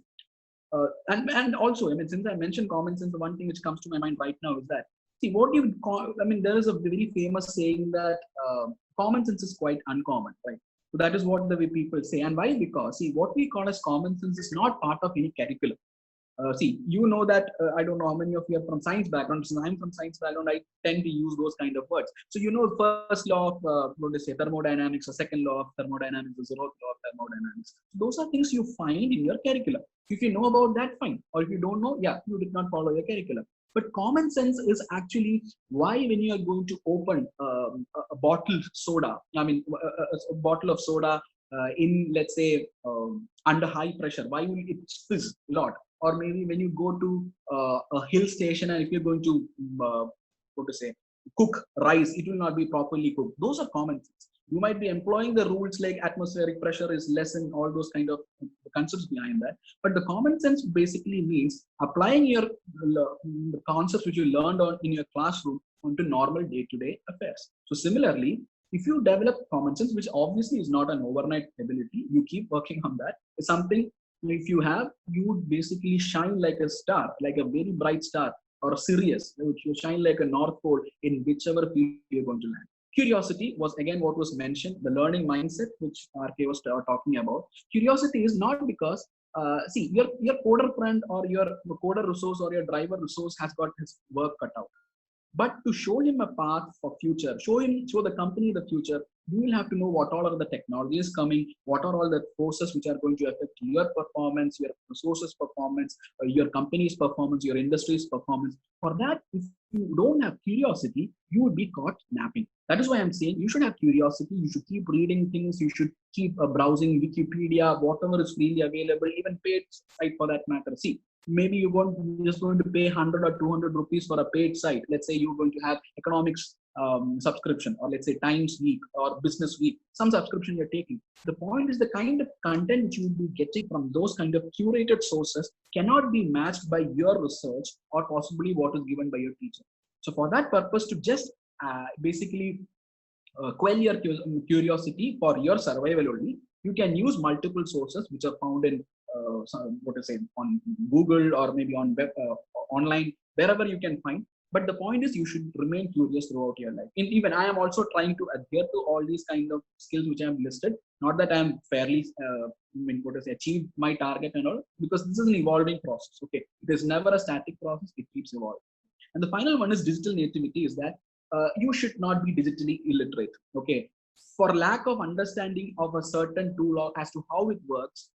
and also, I mean, since I mentioned common sense, the one thing which comes to my mind right now is that, see, what you call, I mean, there is a very famous saying that common sense is quite uncommon, right? So that is what the way people say. And why? Because, see, what we call as common sense is not part of any curriculum. See, you know that, I don't know how many of you are from science background. Since I'm from science background, I tend to use those kind of words. So, you know, first law of, what they say, thermodynamics, or second law of thermodynamics, the zeroth law of thermodynamics. Those are things you find in your curriculum. If you know about that, fine. Or if you don't know, yeah, you did not follow your curriculum. But common sense is actually why, when you are going to open a bottled soda, I mean, a bottle of soda in, let's say, under high pressure, why will it fizz a lot? Or maybe when you go to a hill station, and if you're going to, what to say, cook rice, it will not be properly cooked. Those are common sense. You might be employing the rules like atmospheric pressure is less and all those kind of concepts behind that. But the common sense basically means applying your the concepts which you learned in your classroom onto normal day-to-day affairs. So similarly, if you develop common sense, which obviously is not an overnight ability, you keep working on that. It's something, if you have, you would basically shine like a star, like a very bright star, or Sirius, which you shine like a North Pole in whichever field you're going to land. Curiosity was again what was mentioned, the learning mindset, which RK was talking about. Curiosity is not because, see, your coder friend or your coder resource or your driver resource has got his work cut out. But to show him a path for future, show the company the future, you will have to know what all are the technologies coming, what are all the forces which are going to affect your performance, your resources performance, your company's performance, your industry's performance. For that, if you don't have curiosity, you would be caught napping. That is why I'm saying you should have curiosity. You should keep reading things. You should keep browsing Wikipedia, whatever is freely available, even paid site for that matter. See, maybe you're just going to pay 100 or 200 rupees for a paid site. Let's say you're going to have economics subscription, or let's say Times Week or Business Week, some subscription you're taking. The point is the kind of content which you will be getting from those kind of curated sources cannot be matched by your research or possibly what is given by your teacher. So for that purpose, to just basically quell your curiosity for your survival only, you can use multiple sources which are found in on Google or maybe on web, online, wherever you can find. But the point is, you should remain curious throughout your life. And even I am also trying to adhere to all these kind of skills which I have listed. Not that I am fairly, achieved my target and all, because this is an evolving process. Okay, it is never a static process; it keeps evolving. And the final one is digital nativity. Is that you should not be digitally illiterate. Okay, for lack of understanding of a certain tool as to how it works,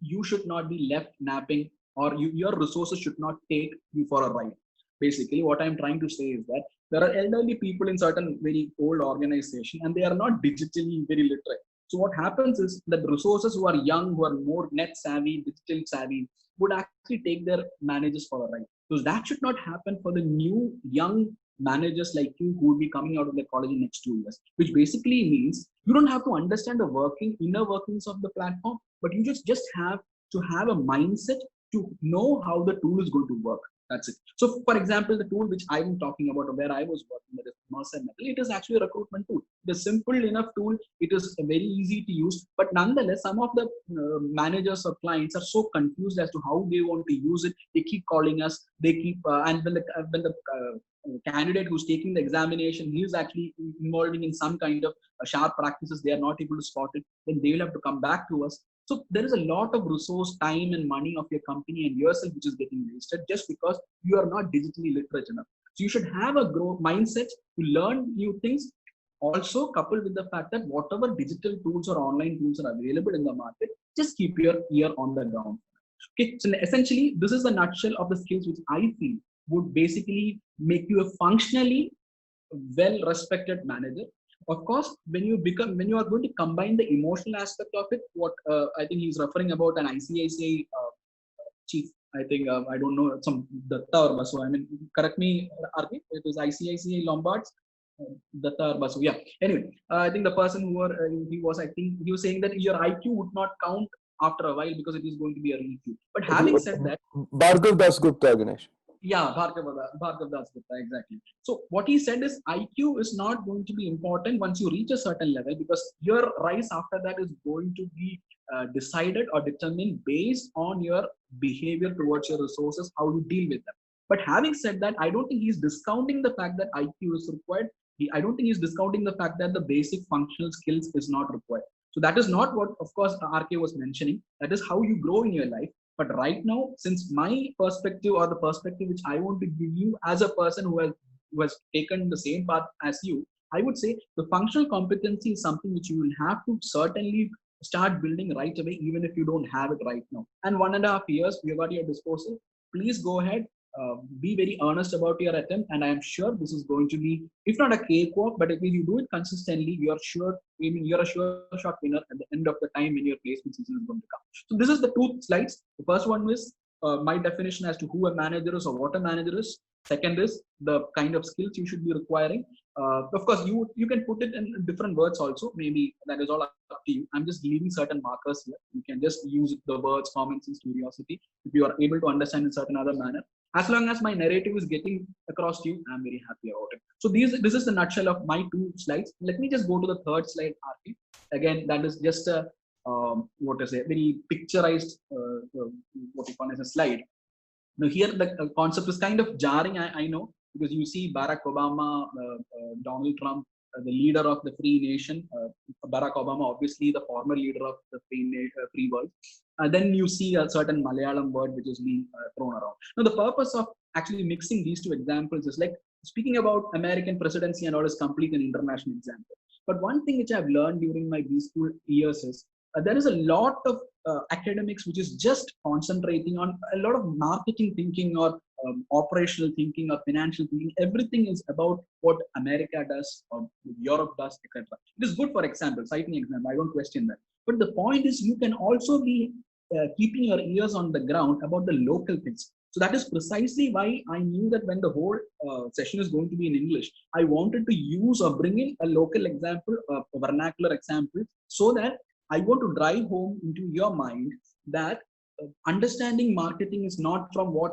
you should not be left napping, or your resources should not take you for a ride. Basically, what I'm trying to say is that there are elderly people in certain very old organizations and they are not digitally very literate. So what happens is that the resources who are young, who are more net savvy, digital savvy, would actually take their managers for a ride. So that should not happen for the new young managers like you who will be coming out of the college in the next 2 years, which basically means you don't have to understand the inner workings of the platform, but you just have to have a mindset to know how the tool is going to work. That's it. So, for example, the tool which I'm talking about, where I was working, that is Mercer Metal, it is actually a recruitment tool. It is a simple enough tool. It is very easy to use. But nonetheless, some of the managers or clients are so confused as to how they want to use it. They keep calling us. They keep and when the candidate who's taking the examination, he is actually involving in some kind of sharp practices. They are not able to spot it. Then they will have to come back to us. So there is a lot of resource, time, and money of your company and yourself which is getting wasted just because you are not digitally literate enough. So you should have a growth mindset to learn new things. Also, coupled with the fact that whatever digital tools or online tools are available in the market, just keep your ear on the ground. Okay, so essentially, this is the nutshell of the skills which I feel would basically make you a functionally well-respected manager. Of course, when you are going to combine the emotional aspect of it, what I think he's referring about an ICICI chief. I think I don't know some Datta or Basu. I mean, correct me, RK. It was ICICI Lombards. Datta Basu. Yeah. Anyway, I think the person who I think he was saying that your IQ would not count after a while because it is going to be a re-Q. But having said that, Bhargav Dasgupta, Ganesh. yeah, Bhargav Dasgupta, exactly. So what he said is IQ is not going to be important once you reach a certain level, because your rise after that is going to be decided or determined based on your behavior towards your resources, how you deal with them. But having said that, I don't think he's discounting the fact that IQ is required. I don't think he's discounting the fact that the basic functional skills is not required. So that is not what, of course, RK was mentioning. That is how you grow in your life. But right now, since my perspective or the perspective which I want to give you as a person who has taken the same path as you, I would say the functional competency is something which you will have to certainly start building right away, even if you don't have it right now. And 1.5 years you got at your disposal. Please go ahead, be very earnest about your attempt, and I am sure this is going to be, if not a cakewalk, but if you do it consistently, you're sure. I mean, you're a sure shot winner at the end of the time when your placement season is going to come. So this is the 2 slides. The first one is my definition as to who a manager is or what a manager is. Second is the kind of skills you should be requiring. Of course, you can put it in different words also. Maybe that is all up to you. I'm just leaving certain markers here. You can just use the words common sense, curiosity, if you are able to understand in certain other manner. As long as my narrative is getting across to you, I'm very happy about it. So this is the nutshell of my 2 slides. Let me just go to the third slide, RK. Again, that is just a very picturized what you call as a slide. Now here the concept is kind of jarring, I know, because you see Barack Obama, Donald Trump, the leader of the free nation, Barack Obama, obviously the former leader of the free world. Then you see a certain Malayalam word which is being thrown around. Now the purpose of actually mixing these 2 examples is like speaking about American presidency and all is complete an international example. But one thing which I've learned during my B school years is there is a lot of academics which is just concentrating on a lot of marketing thinking or operational thinking or financial thinking. Everything is about what America does or Europe does, etc. It is good for example, citing example. I don't question that. But the point is you can also be keeping your ears on the ground about the local things. So that is precisely why I knew that when the whole session is going to be in English, I wanted to use or bring in a local example, a vernacular example, so that I want to drive home into your mind that understanding marketing is not from what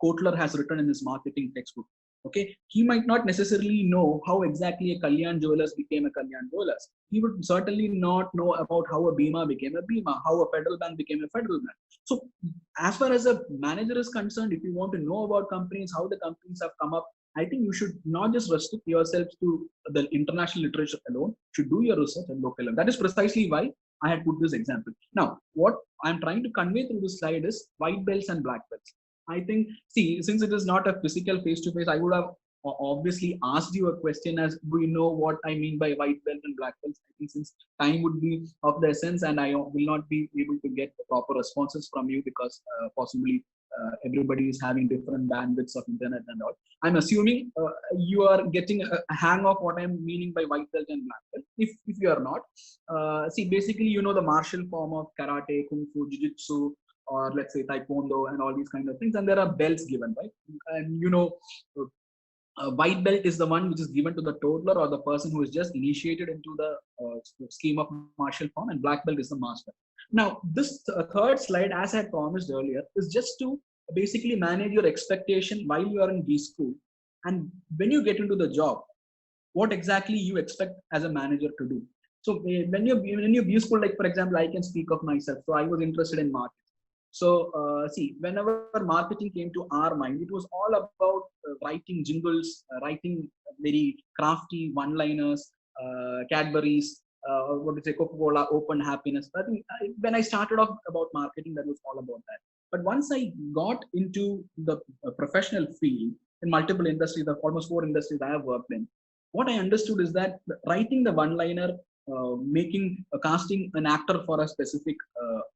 Kotler has written in his marketing textbook. Okay, he might not necessarily know how exactly a Kalyan Jewelers became a Kalyan Jewelers. He would certainly not know about how a Bima became a Bima, how a Federal Bank became a Federal Bank. So, as far as a manager is concerned, if you want to know about companies, how the companies have come up, I think you should not just restrict yourselves to the international literature alone. You should do your research at local level. That is precisely why I had put this example. Now, what I'm trying to convey through this slide is white belts and black belts. I think, see, since it is not a physical face-to-face, I would have obviously asked you a question as, do you know what I mean by white belt and black belts? I think since time would be of the essence and I will not be able to get the proper responses from you because possibly everybody is having different bandwidths of internet and all. I'm assuming you are getting a hang of what I'm meaning by white belt and black belt. If you are not, see, basically, you know the martial form of karate, kung fu, jiu-jitsu, or let's say taekwondo and all these kind of things, and there are belts given, right? And you know, white belt is the one which is given to the toddler or the person who is just initiated into the scheme of martial form, and black belt is the master. Now, this third slide, as I had promised earlier, is just to basically manage your expectation while you are in B school, and when you get into the job, what exactly you expect as a manager to do. So when you B school, like for example, I can speak of myself. So I was interested in marketing. So see, whenever marketing came to our mind, it was all about writing jingles, writing very crafty one-liners, Cadbury's, what to say, Coca-Cola, open happiness. I think when I started off about marketing, that was all about that. But once I got into the professional field in multiple industries, the almost 4 industries I have worked in, what I understood is that writing the one-liner, casting an actor for a specific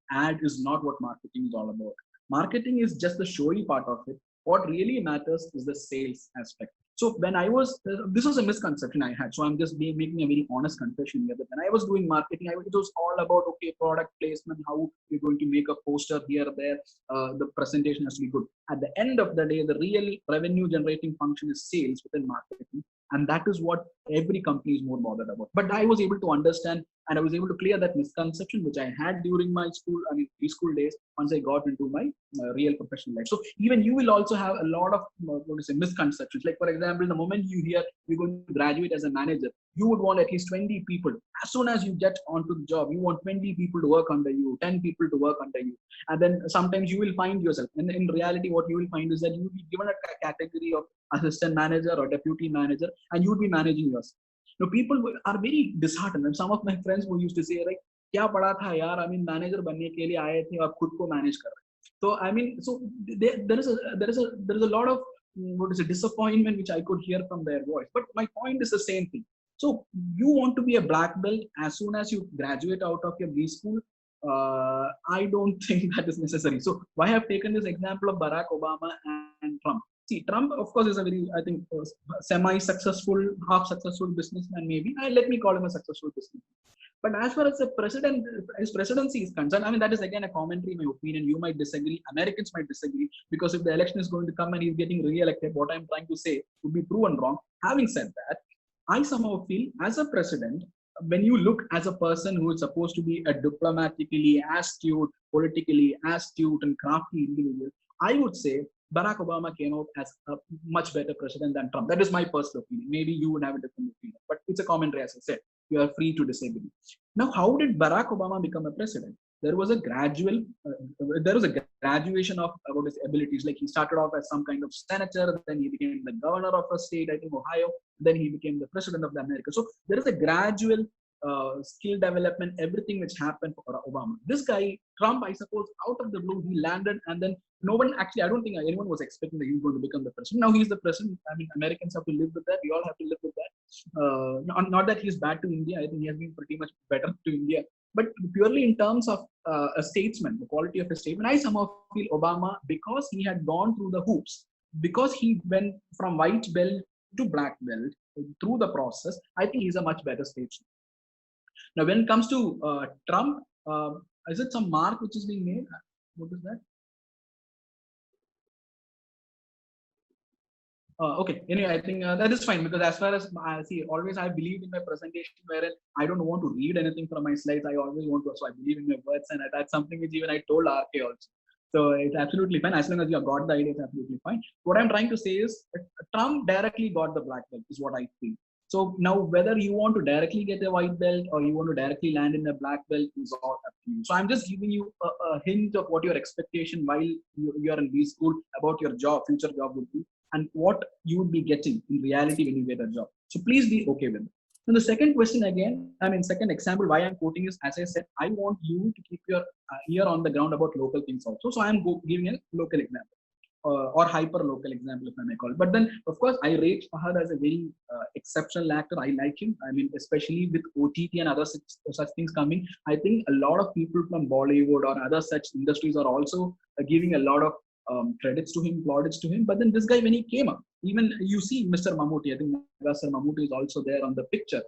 ad is not what marketing is all about. Marketing is just the showy part of it. What really matters is the sales aspect. So when I was, this was a misconception I had. So I'm just making a very honest confession here that when I was doing marketing, it was all about, okay, product placement, how you're going to make a poster here, there, the presentation has to be good. At the end of the day, the real revenue generating function is sales within marketing. And that is what every company is more bothered about. But I was able to understand and I was able to clear that misconception which I had during my preschool days once I got into my real professional life. So even you will also have a lot of misconceptions. Like for example, the moment you hear you're going to graduate as a manager, you would want at least 20 people. As soon as you get onto the job, you want 20 people to work under you, 10 people to work under you. And then sometimes you will find yourself. And in reality, what you will find is that you will be given a category of assistant manager or deputy manager, and you would be managing yourself. Now, people are very disheartened. And some of my friends who used to say, like, क्या पढ़ा था यार? I mean, manager बनने के लिए आए थे, आप खुद को manage कर रहे हैं. So I mean, so there is a lot of disappointment which I could hear from their voice. But my point is the same thing. So you want to be a black belt as soon as you graduate out of your B school. I don't think that is necessary. So why I have taken this example of Barack Obama and Trump. See, Trump, of course, is a very, I think, semi-successful, half-successful businessman, maybe. Let me call him a successful businessman. But as far as the president, his presidency is concerned, I mean, that is again a commentary, in my opinion. You might disagree. Americans might disagree, because if the election is going to come and he's getting re-elected, what I'm trying to say would be proven wrong. Having said that, I somehow feel as a president, when you look as a person who is supposed to be a diplomatically astute, politically astute and crafty individual, I would say Barack Obama came out as a much better president than Trump. That is my personal opinion. Maybe you would have a different opinion, but it's a commentary, as I said. You are free to disagree. Now, how did Barack Obama become a president? There was a graduation of about his abilities. Like he started off as some kind of senator, then he became the governor of a state, I think Ohio, then he became the president of America. So there is a gradual skill development, everything which happened for Obama. This guy, Trump, I suppose, out of the blue, he landed, and then no one actually, I don't think anyone was expecting that he was going to become the president. Now he's the president. I mean, Americans have to live with that. We all have to live with that. Not that he's bad to India. I think he has been pretty much better to India. But purely in terms of a statesman, the quality of a statesman, I somehow feel Obama, because he had gone through the hoops, because he went from white belt to black belt through the process, I think he's a much better statesman. Now, when it comes to Trump, is it some mark which is being made? What is that? Okay. Anyway, I think that is fine, because as far as I see, always I believe in my presentation wherein I don't want to read anything from my slides. I always want to, so I believe in my words, and that's something which even I told RK also. So it's absolutely fine. As long as you have got the idea, it's absolutely fine. What I'm trying to say is Trump directly got the black belt, is what I feel. So now whether you want to directly get a white belt or you want to directly land in a black belt is all up to you. So I'm just giving you a hint of what your expectation while you're in B school about your job, future job would be, and what you would be getting in reality when you get a job. So please be okay with it. And the second question again, second example, why I'm quoting is, as I said, I want you to keep your ear on the ground about local things also. So I'm giving a local example. Or hyper local example, if I may call it. But then, of course, I rate Fahad as a very exceptional actor. I like him. I mean, especially with OTT and other such things coming, I think a lot of people from Bollywood or other such industries are also giving a lot of credits to him, plaudits to him. But then this guy, when he came up, even you see Mr. Mammootty, I think Mr. Mammootty is also there on the picture.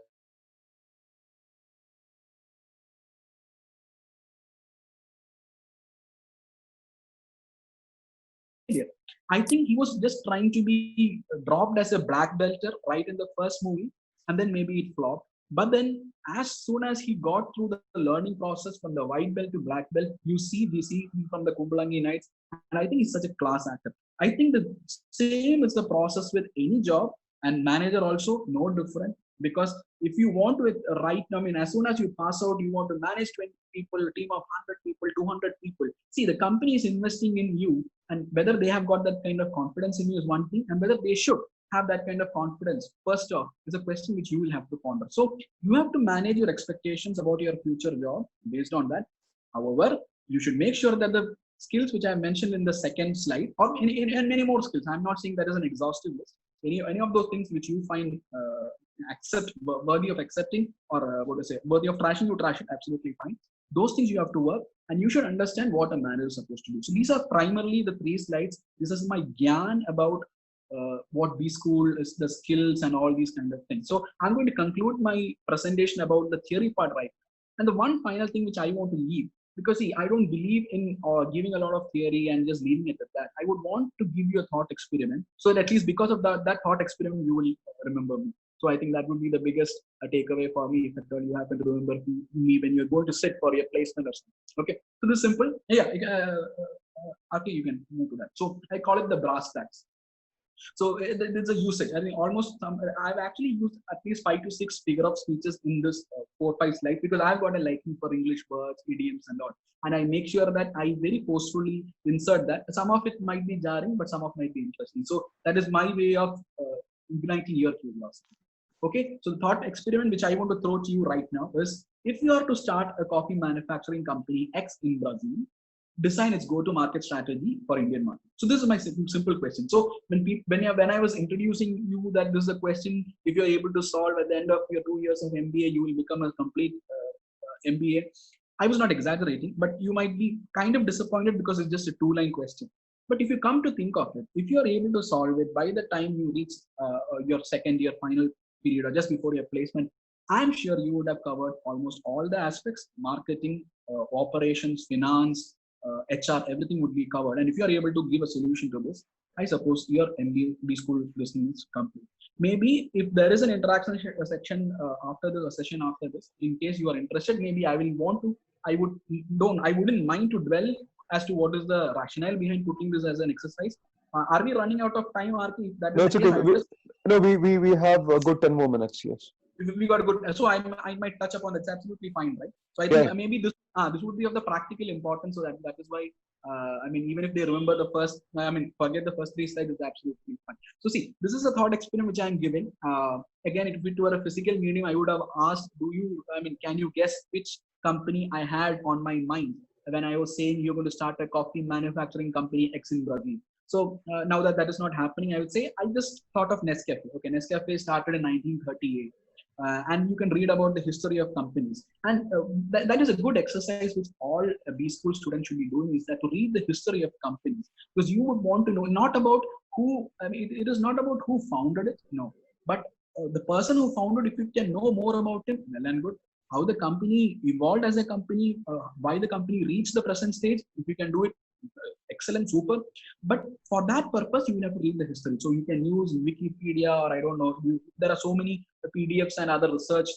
I think he was just trying to be dropped as a black belter right in the first movie, and then maybe it flopped. But then as soon as he got through the learning process from the white belt to black belt, we see him from the Kumbalangi Nights, and I think he's such a class actor. I think the same is the process with any job, and manager also no different. Because if you want to write, as soon as you pass out, you want to manage 20 people, a team of 100 people, 200 people. See, the company is investing in you, and whether they have got that kind of confidence in you is one thing, and whether they should have that kind of confidence, first off, is a question which you will have to ponder. So you have to manage your expectations about your future job based on that. However, you should make sure that the skills which I mentioned in the second slide, or in many more skills, I'm not saying that is an exhaustive list. Any of those things which you find worthy of accepting, or worthy of trashing, you trash it, absolutely fine. Those things you have to work, and you should understand what a manager is supposed to do. So these are primarily the 3 slides. This is my gyan about what B school is, the skills and all these kind of things. So I'm going to conclude my presentation about the theory part right now. And the one final thing which I want to leave Because see, I don't believe in giving a lot of theory and just leaving it at that. I would want to give you a thought experiment, so that at least because of that thought experiment, you will remember me. So I think that would be the biggest takeaway for me, if at all you happen to remember me when you're going to sit for your placement or something. Okay, so this is simple. Yeah, okay, you can move to that. So I call it the brass tacks. So there's a usage. I mean, I've actually used at least 5 to 6 figure of speeches in this 4-5 slides, because I've got a liking for English words, idioms, and all. And I make sure that I very forcefully insert that. Some of it might be jarring, but some of it might be interesting. So that is my way of igniting your curiosity. Okay, so the thought experiment which I want to throw to you right now is, if you are to start a coffee manufacturing company X in Brazil, design its go-to-market strategy for Indian market. So this is my simple question. So when I was introducing you that this is a question, if you're able to solve at the end of your 2 years of MBA, you will become a complete MBA. I was not exaggerating, but you might be kind of disappointed because it's just a 2-line question. But if you come to think of it, if you are able to solve it by the time you reach your second year final period or just before your placement, I'm sure you would have covered almost all the aspects: marketing, operations, finance, HR, everything would be covered. And if you are able to give a solution to this, I suppose your MBA school listening is complete. Maybe if there is an interaction section after this, a session after this, in case you are interested, maybe I wouldn't mind to dwell as to what is the rationale behind putting this as an exercise. Are we running out of time, Arti? If that No, is it's the case, okay. We have a good 10 more minutes. Yes. we got a good, so I might touch upon that's absolutely fine, right? So I think maybe this would be of the practical importance, so that is why I mean, even if they remember the first, I mean, forget the first 3 slides, it's absolutely fine. So see, this is a thought experiment which I'm giving. Again, if it were a physical medium, I would have asked, can you guess which company I had on my mind when I was saying you're going to start a coffee manufacturing company X in Brazil? So now that is not happening, I would say I just thought of Nescafe. Okay, Nescafe started in 1938. And you can read about the history of companies, and that is a good exercise which all B school students should be doing, is that to read the history of companies, because you would want to know not about who, I mean, it is not about who founded it, no, but the person who founded, if you can know more about him, well and good. How the company evolved as a company, why the company reached the present stage, if you can do it, excellent, super. But for that purpose, you will have to read the history. So you can use Wikipedia, or I don't know, there are so many PDFs and other research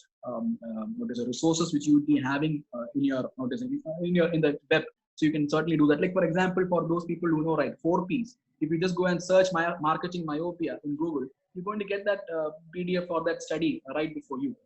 resources which you would be having in the web. So you can certainly do that. Like, for example, for those people who know, right, 4 Ps. If you just go and search marketing myopia in Google, you're going to get that PDF for that study right before you.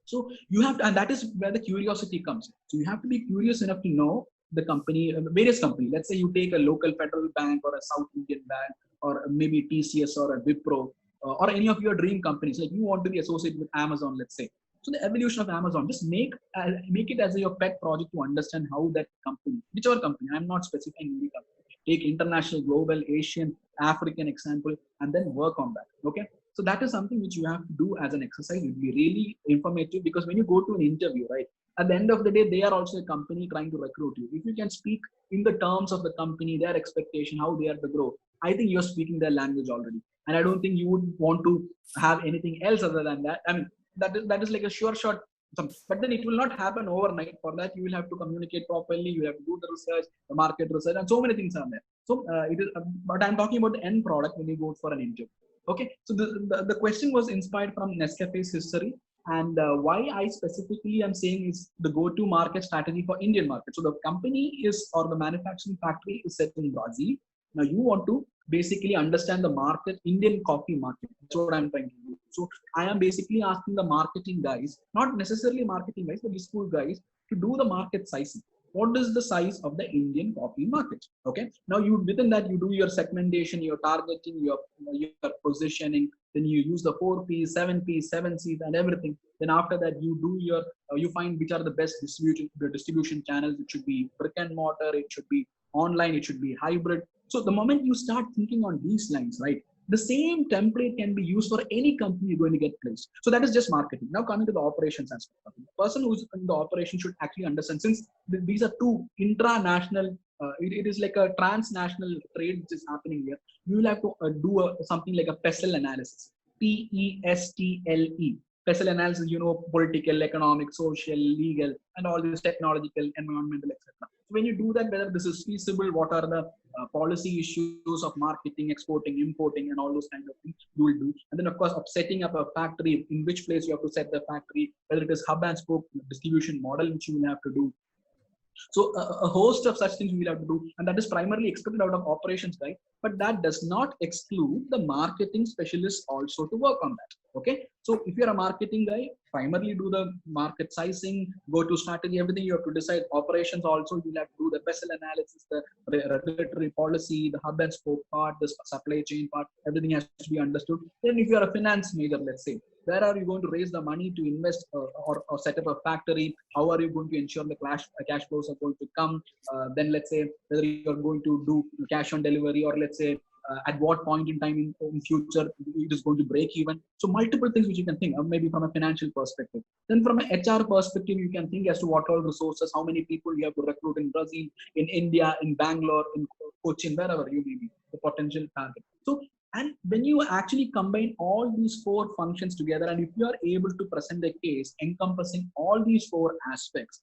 So you have to, and that is where the curiosity comes. So you have to be curious enough to know the company, various companies. Let's say you take a local federal bank or a South Indian bank, or maybe TCS or a Wipro, or any of your dream companies. Like you want to be associated with Amazon, let's say. So the evolution of Amazon, just make it as your pet project to understand how that company, whichever company, I'm not specifying any company, take international, global, Asian, African example, and then work on that. Okay. So that is something which you have to do as an exercise. It will be really informative, because when you go to an interview, right, at the end of the day, they are also a company trying to recruit you. If you can speak in the terms of the company, their expectation, how they are to grow, I think you're speaking their language already. And I don't think you would want to have anything else other than that. I mean, that is like a sure shot. But then it will not happen overnight. For that, you will have to communicate properly. You have to do the research, the market research, and so many things are there. So it is. But I'm talking about the end product when you go for an interview. Okay. So the question was inspired from Nescafe's history, and why I specifically am saying is the go-to market strategy for Indian market. So the company is, or the manufacturing factory is set in Brazil. Now you want to basically understand the market, Indian coffee market. That's what I'm trying to do. So I am basically asking the marketing guys, not necessarily marketing guys, but the school guys, to do the market sizing. What is the size of the Indian coffee market? Okay. Now within that, you do your segmentation, your targeting, your positioning. Then you use the 4 Ps, 7 Ps, 7 Cs, and everything. Then after that, you do your you find which are the best distribution channels. It should be brick and mortar. It should be online. It should be hybrid. So the moment you start thinking on these lines, right, the same template can be used for any company you're going to get placed. So that is just marketing. Now coming to the operations aspect. The person who's in the operation should actually understand, since these are two intranational, it is like a transnational trade which is happening here. You will have to do something like a PESTLE analysis. PESTLE. special analysis, political, economic, social, legal, and all this technological, environmental, etc. So when you do that, whether this is feasible, what are the policy issues of marketing, exporting, importing, and all those kind of things you will do. And then, of course, of setting up a factory, in which place you have to set the factory, whether it is hub and spoke distribution model, which you will have to do. So a host of such things we will have to do, and that is primarily expected out of operations guy. But that does not exclude the marketing specialists also to work on that. Okay, so if you're a marketing guy, primarily do the market sizing, go to strategy, everything you have to decide. Operations also, you'll have to do the vessel analysis, the regulatory policy, the hub and spoke part, the supply chain part, everything has to be understood. Then if you're a finance major, let's say, where are you going to raise the money to invest or set up a factory? How are you going to ensure the cash flows are going to come? Then let's say whether you're going to do cash on delivery, or let's say at what point in time in future it is going to break even. So multiple things which you can think of, maybe from a financial perspective. Then from an HR perspective, you can think as to what all resources, how many people you have to recruit in Brazil, in India, in Bangalore, in Cochin, wherever you may be, the potential target. So, and when you actually combine all these four functions together, and if you are able to present a case encompassing all these four aspects,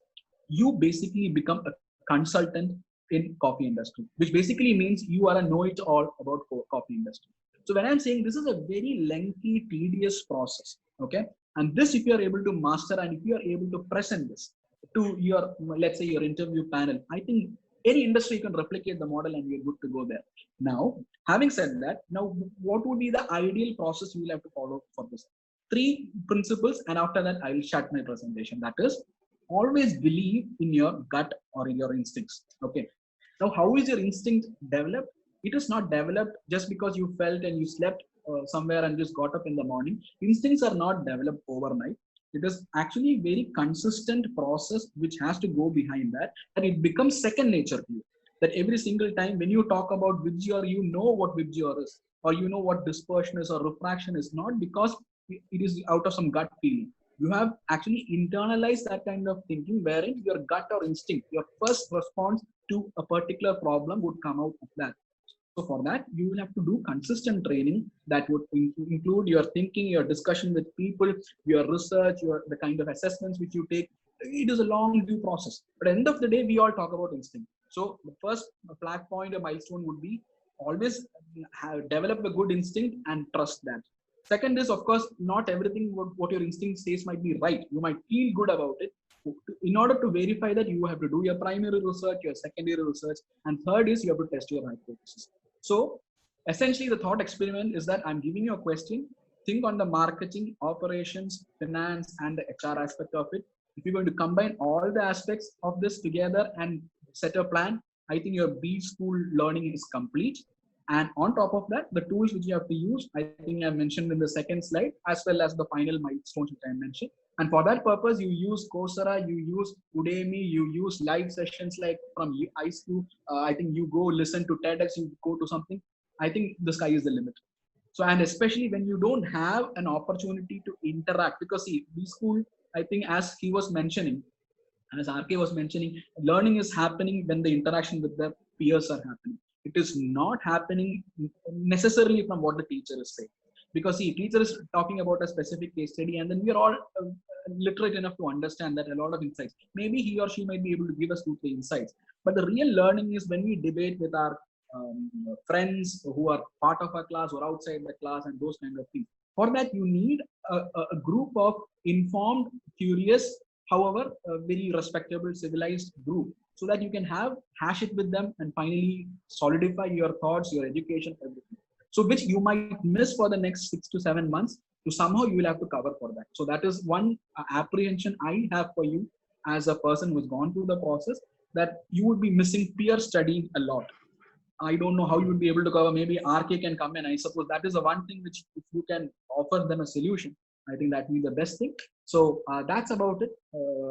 you basically become a consultant in coffee industry, which basically means you are a know-it-all about coffee industry. So when I'm saying this is a very lengthy, tedious process, okay, and this if you are able to master, and if you are able to present this to your, let's say, your interview panel, I think any industry can replicate the model and you're good to go there. Now, having said that, now what would be the ideal process you will have to follow for this? 3 principles, and after that I will shut my presentation. That is, always believe in your gut or in your instincts. Okay. Now, how is your instinct developed? It is not developed just because you felt and you slept somewhere and just got up in the morning. Instincts are not developed overnight. It is actually a very consistent process which has to go behind that, and it becomes second nature to you. That every single time when you talk about VIBGYOR, you know what VIBGYOR is, or you know what dispersion is or refraction is, not because it is out of some gut feeling. You have actually internalized that kind of thinking, wherein your gut or instinct, your first response to a particular problem would come out of that. So for that, you will have to do consistent training that would include your thinking, your discussion with people, your research, the kind of assessments which you take. It is a long due process. But at the end of the day, we all talk about instinct. So the first flag point or milestone would be always develop a good instinct and trust that. Second is, of course, not everything what your instinct says might be right. You might feel good about it. In order to verify that, you have to do your primary research, your secondary research, and third is you have to test your hypothesis. So essentially the thought experiment is that I'm giving you a question, think on the marketing, operations, finance, and the HR aspect of it. If you're going to combine all the aspects of this together and set a plan, I think your B school learning is complete. And on top of that, the tools which you have to use, I think I mentioned in the second slide, as well as the final milestones which I mentioned. And for that purpose, you use Coursera, you use Udemy, you use live sessions like from iSchool. I think you go listen to TEDx, you go to something. I think the sky is the limit. So, and especially when you don't have an opportunity to interact, because see, B-School, I think as he was mentioning, as RK was mentioning, learning is happening when the interaction with the peers are happening. It is not happening necessarily from what the teacher is saying. Because see, teacher is talking about a specific case study, and then we are all literate enough to understand that a lot of insights. Maybe he or she might be able to give us 2-3 insights. But the real learning is when we debate with our friends who are part of our class or outside the class and those kind of things. For that, you need a group of informed, curious, however, very respectable, civilized group, so that you can hash it with them and finally solidify your thoughts, your education, everything. So which you might miss for the next 6 to 7 months. So somehow you will have to cover for that. So that is one apprehension I have for you as a person who has gone through the process, that you would be missing peer studying a lot. I don't know how you would be able to cover. Maybe RK can come in. I suppose that is the one thing which, if you can offer them a solution, I think that would be the best thing. So that's about it.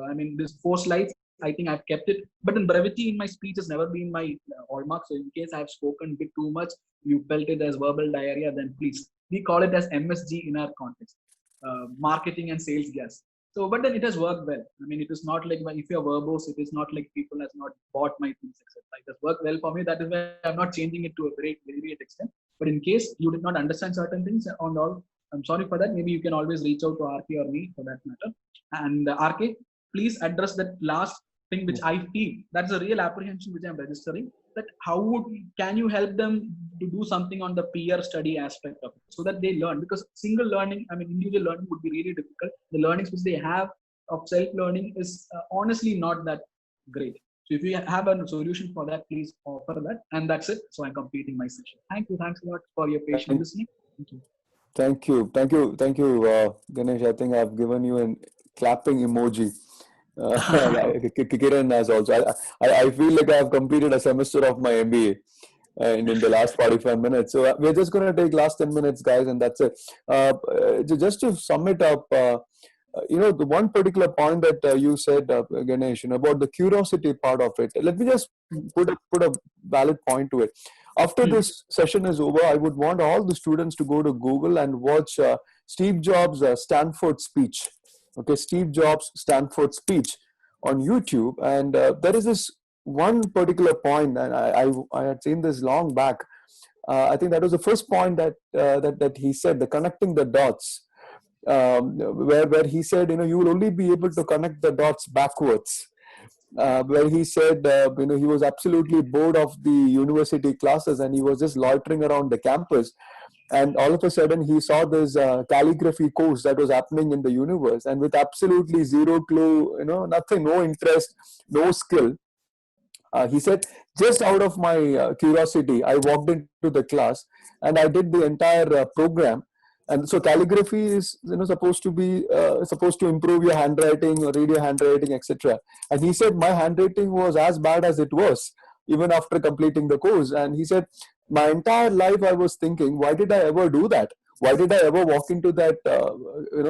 I mean, this 4 slides, I think I've kept it, but in brevity in my speech has never been my hallmark. So in case I've spoken a bit too much, you felt it as verbal diarrhea, then please, we call it as MSG in our context, marketing and sales gas. So, but then it has worked well. I mean, it is not like if you're verbose, it is not like people has not bought my things, etc. It has worked well for me. That is why I'm not changing it to a very, very great extent. But in case you did not understand certain things on all, I'm sorry for that. Maybe you can always reach out to RK or me for that matter. And RK, please address that last thing which I feel that's a real apprehension which I'm registering. That can you help them to do something on the peer study aspect of it so that they learn, because single learning, I mean individual learning would be really difficult. The learnings which they have of self-learning is honestly not that great. So if you have a solution for that, please offer that. And that's it. So I'm completing my session. Thank you. Thanks a lot for your patient listening. Thank you. Thank you, Ganesh. I think I've given you a clapping emoji. Kiran has also. I feel like I've completed a semester of my MBA in the last 45 minutes. So we're just going to take last 10 minutes, guys, and that's it. Just to sum it up, the one particular point that you said, Ganesh, about the curiosity part of it. Let me just put a valid point to it. After this session is over, I would want all the students to go to Google and watch Steve Jobs' Stanford speech. Okay, Steve Jobs' Stanford speech on YouTube, and there is this one particular point, and I had seen this long back. I think that was the first point that he said, the connecting the dots. Where he said, you will only be able to connect the dots backwards. Where he said, he was absolutely bored of the university classes and he was just loitering around the campus. And all of a sudden, he saw this calligraphy course that was happening in the universe, and with absolutely zero clue, nothing, no interest, no skill. He said, just out of my curiosity, I walked into the class and I did the entire program. And so calligraphy is supposed to improve your handwriting or read your handwriting, etc. And he said my handwriting was as bad as it was even after completing the course. And he said my entire life I was thinking, why did I ever do that? Why did I ever walk into that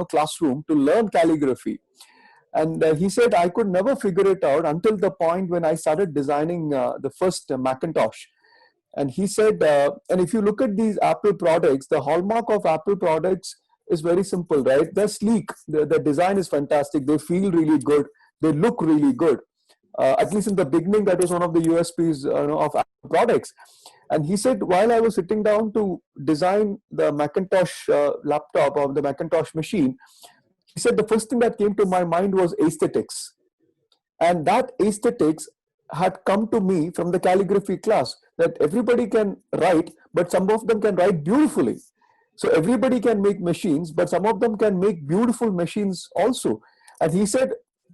classroom to learn calligraphy? And he said I could never figure it out until the point when I started designing the first Macintosh. And he said, and if you look at these Apple products, the hallmark of Apple products is very simple, right? They're sleek. The design is fantastic. They feel really good. They look really good. At least in the beginning, that was one of the USPs of Apple products. And he said, while I was sitting down to design the Macintosh laptop or the Macintosh machine, he said the first thing that came to my mind was aesthetics. And that aesthetics had come to me from the calligraphy class, that everybody can write, but some of them can write beautifully. So everybody can make machines, but some of them can make beautiful machines also. And he said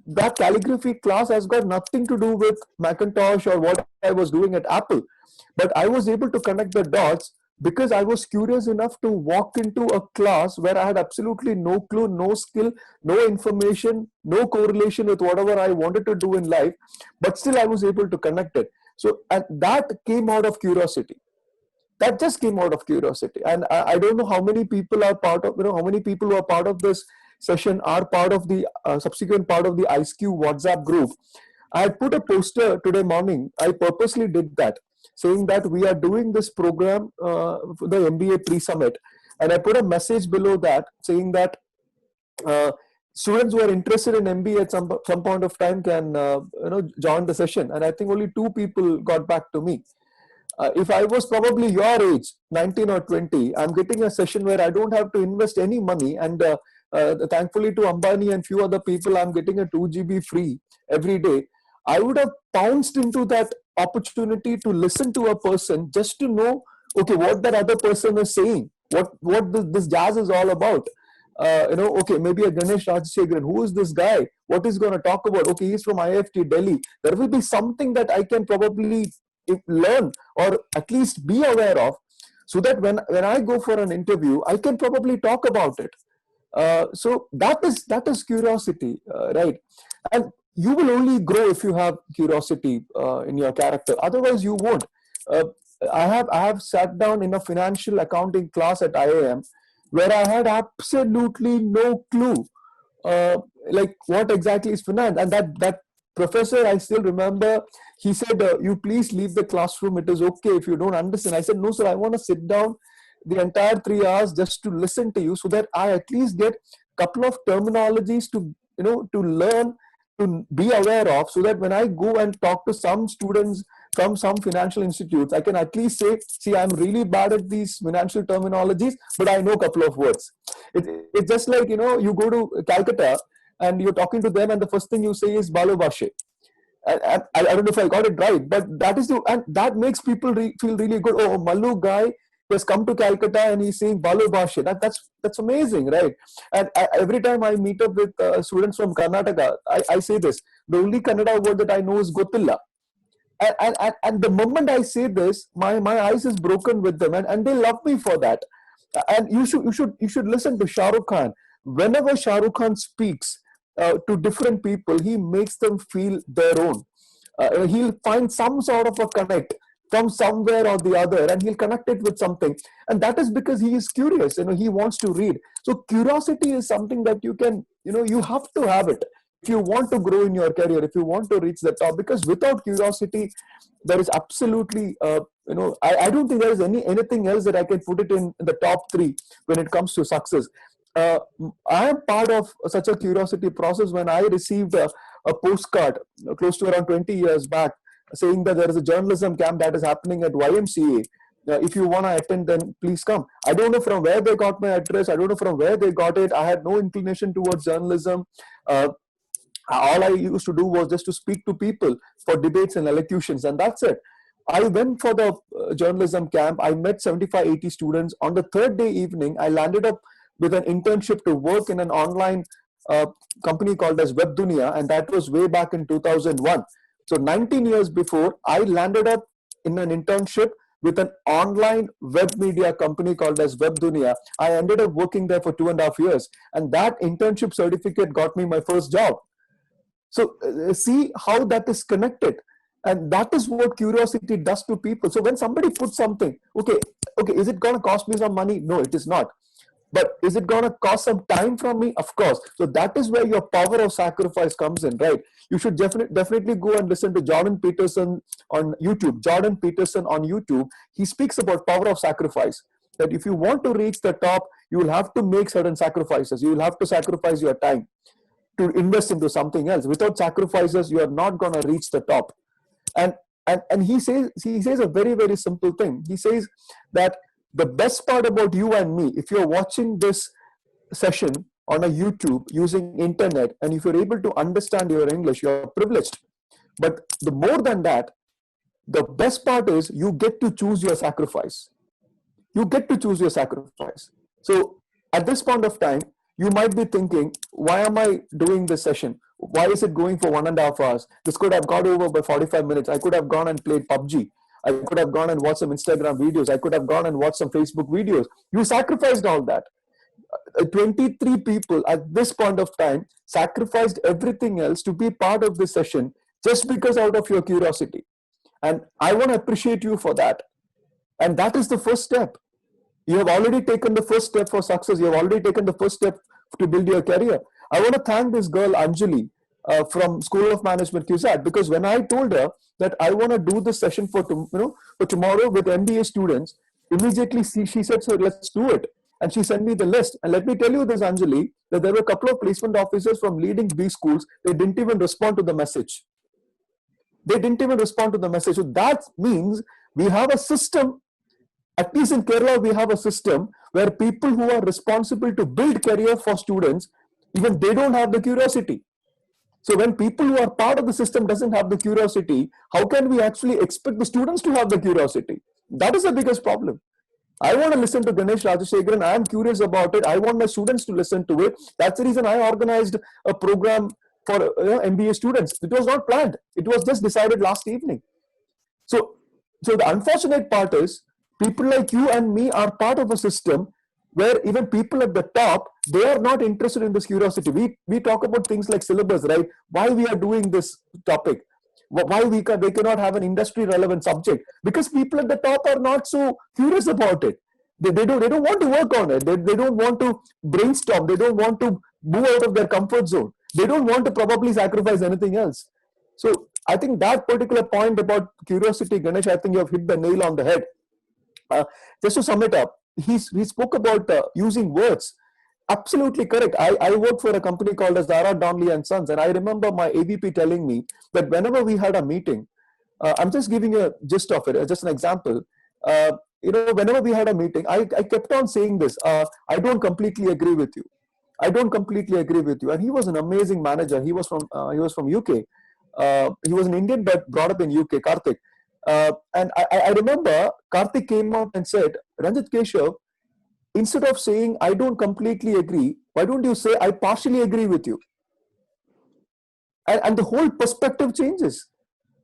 that calligraphy class has got nothing to do with Macintosh or what I was doing at Apple. But I was able to connect the dots because I was curious enough to walk into a class where I had absolutely no clue, no skill, no information, no correlation with whatever I wanted to do in life, but still I was able to connect it. So, and that came out of curiosity. That just came out of curiosity. And I don't know how many people are part of, how many people who are part of this session are part of the subsequent part of the IceCube WhatsApp group. I had put a poster today morning. I purposely did that, saying that we are doing this program for the MBA pre-summit. And I put a message below that saying that students who are interested in MBA at some point of time can join the session. And I think only 2 people got back to me. If I was probably your age, 19 or 20, I'm getting a session where I don't have to invest any money. And thankfully to Ambani and few other people, I'm getting a 2 GB free every day. I would have pounced into that opportunity to listen to a person just to know, okay, what that other person is saying, what this jazz is all about. Okay, maybe a Ganesh Rajasekaran, who is this guy? What is going to talk about? Okay, he's from IFT Delhi. There will be something that I can probably learn or at least be aware of, so that when I go for an interview, I can probably talk about it. So that is curiosity, right? And you will only grow if you have curiosity in your character. Otherwise, you won't. I have sat down in a financial accounting class at IIM where I had absolutely no clue, like what exactly is finance. And that professor, I still remember, he said, "You please leave the classroom. It is okay if you don't understand." I said, "No, sir. I want to sit down the entire 3 hours just to listen to you, so that I at least get a couple of terminologies to learn, to be aware of, so that when I go and talk to some students from some financial institutes, I can at least say, see, I'm really bad at these financial terminologies, but I know a couple of words. It's just like, you go to Calcutta and you're talking to them and the first thing you say is Balo Bashe. I don't know if I got it right, but that makes people feel really good. Oh, Mallu guy has come to Calcutta and he's saying Balo Bashe. That's amazing, right? And every time I meet up with students from Karnataka, I say this: the only Kannada word that I know is Gotilla. And the moment I say this, my ice is broken with them, and they love me for that. And you should listen to Shah Rukh Khan. Whenever Shah Rukh Khan speaks to different people, he makes them feel their own. He'll find some sort of a connect from somewhere or the other, and he'll connect it with something. And that is because he is curious. He wants to read. So curiosity is something that you can, you have to have it if you want to grow in your career, if you want to reach the top. Because without curiosity, there is absolutely, I don't think there is anything else that I can put it in the top 3 when it comes to success. I am part of such a curiosity process when I received a postcard close to around 20 years back saying that there is a journalism camp that is happening at YMCA. If you want to attend, then please come. I don't know from where they got my address. I don't know from where they got it. I had no inclination towards journalism. All I used to do was just to speak to people for debates and elocutions, and that's it. I went for the journalism camp. I met 75, 80 students. On the 3rd day evening, I landed up with an internship to work in an online company called as WebDunia, and that was way back in 2001. So 19 years before, I landed up in an internship with an online web media company called as WebDunia. I ended up working there for 2.5 years, and that internship certificate got me my first job. So see how that is connected. And that is what curiosity does to people. So when somebody puts something, okay, is it going to cost me some money? No, it is not. But is it going to cost some time from me? Of course. So that is where your power of sacrifice comes in, right? You should definitely go and listen to Jordan Peterson on YouTube. Jordan Peterson on YouTube, he speaks about power of sacrifice. That if you want to reach the top, you will have to make certain sacrifices. You will have to sacrifice your time to invest into something else. Without sacrifices, you are not going to reach the top. And he says a very, very simple thing. He says that the best part about you and me, if you're watching this session on a YouTube using internet, and if you're able to understand your English, you're privileged. But the more than that, the best part is you get to choose your sacrifice. You get to choose your sacrifice. So at this point of time, you might be thinking, why am I doing this session? Why is it going for 1.5 hours? This could have got over by 45 minutes. I could have gone and played PUBG. I could have gone and watched some Instagram videos. I could have gone and watched some Facebook videos. You sacrificed all that. 23 people at this point of time sacrificed everything else to be part of this session just because out of your curiosity. And I want to appreciate you for that. And that is the first step. You have already taken the first step for success. You have already taken the first step to build your career. I want to thank this girl, Anjali, from School of Management, CUSAT, because when I told her that I want to do this session for tomorrow with MBA students, immediately she said, so let's do it. And she sent me the list. And let me tell you this, Anjali, that there were a couple of placement officers from leading B schools. They didn't even respond to the message. They didn't even respond to the message. So that means we have a system, at least in Kerala, we have a system where people who are responsible to build career for students, even they don't have the curiosity. So when people who are part of the system doesn't have the curiosity, how can we actually expect the students to have the curiosity? That is the biggest problem. I want to listen to Ganesh Rajashekharan. I am curious about it. I want my students to listen to it. That's the reason I organized a program for MBA students. It was not planned. It was just decided last evening. So the unfortunate part is people like you and me are part of a system where even people at the top, they are not interested in this curiosity. We talk about things like syllabus, right? Why we are doing this topic? Why they cannot have an industry relevant subject? Because people at the top are not so curious about it. They don't want to work on it. They don't want to brainstorm. They don't want to move out of their comfort zone. They don't want to probably sacrifice anything else. So I think that particular point about curiosity, Ganesh, I think you have hit the nail on the head. Just to sum it up, he spoke about using words. Absolutely correct. I worked for a company called as Dara Donnelly and Sons, and I remember my AVP telling me that whenever we had a meeting, I'm just giving a gist of it, just an example. Whenever we had a meeting, I kept on saying this. I don't completely agree with you. I don't completely agree with you. And he was an amazing manager. He was from UK. He was an Indian but brought up in UK, Karthik. And I remember Karthik came out and said, Ranjit Keshav, instead of saying I don't completely agree, why don't you say I partially agree with you? And the whole perspective changes.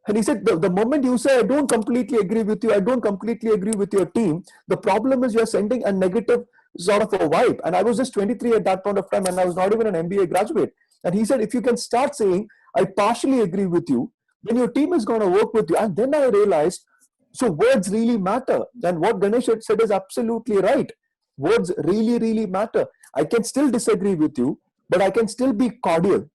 And he said, the moment you say, I don't completely agree with you, I don't completely agree with your team, the problem is you're sending a negative sort of a vibe. And I was just 23 at that point of time, and I was not even an MBA graduate. And he said, if you can start saying, I partially agree with you, then your team is going to work with you. And then I realized, so words really matter. And what Ganesh had said is absolutely right. Words really, really matter. I can still disagree with you, but I can still be cordial.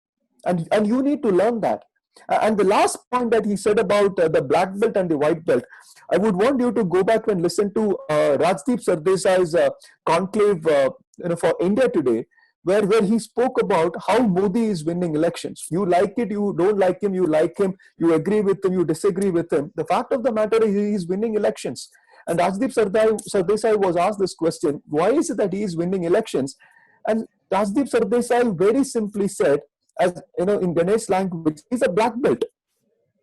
And you need to learn that. And the last point that he said about the black belt and the white belt, I would want you to go back and listen to Rajdeep Sardesai's conclave for India Today, where he spoke about how Modi is winning elections. You like it, you don't like him, you like him, you agree with him, you disagree with him. The fact of the matter is he is winning elections. And Rajdeep Sardesai was asked this question, why is it that he is winning elections? And Rajdeep Sardesai very simply said, as in Ganesh language, he's a black belt.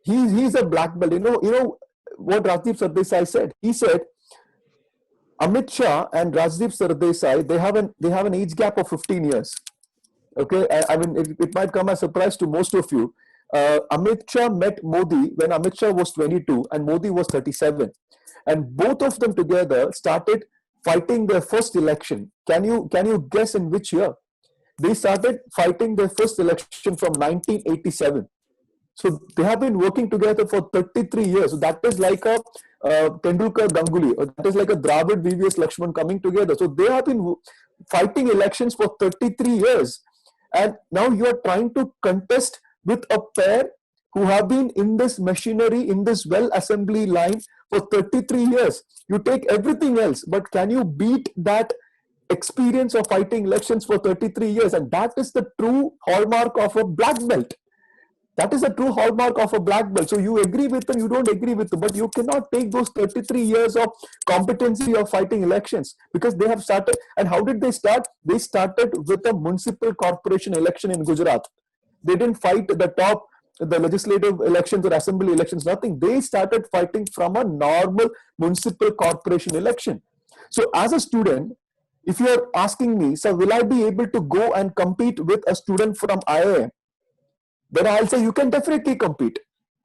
He's a black belt. You know what Rajdeep Sardesai said? He said, Amit Shah and Rajdeep Sardesai, they have an age gap of 15 years. Okay, I mean, it might come as a surprise to most of you. Amit Shah met Modi when Amit Shah was 22 and Modi was 37. And both of them together started fighting their first election. Can you guess in which year? They started fighting their first election from 1987. So they have been working together for 33 years. So that is like a Tendulkar Ganguly, or that is like a Dravid VVS Lakshman coming together. So they have been fighting elections for 33 years. And now you are trying to contest with a pair who have been in this machinery, in this well-assembly line for 33 years. You take everything else, but can you beat that experience of fighting elections for 33 years? And that is the true hallmark of a black belt. That is a true hallmark of a black belt. So you agree with them, you don't agree with them, but you cannot take those 33 years of competency of fighting elections, because they have started. And how did they start? They started with a municipal corporation election in Gujarat. They didn't fight the legislative elections or assembly elections, nothing. They started fighting from a normal municipal corporation election. So as a student, if you are asking me, so will I be able to go and compete with a student from IIM? Then I'll say you can definitely compete,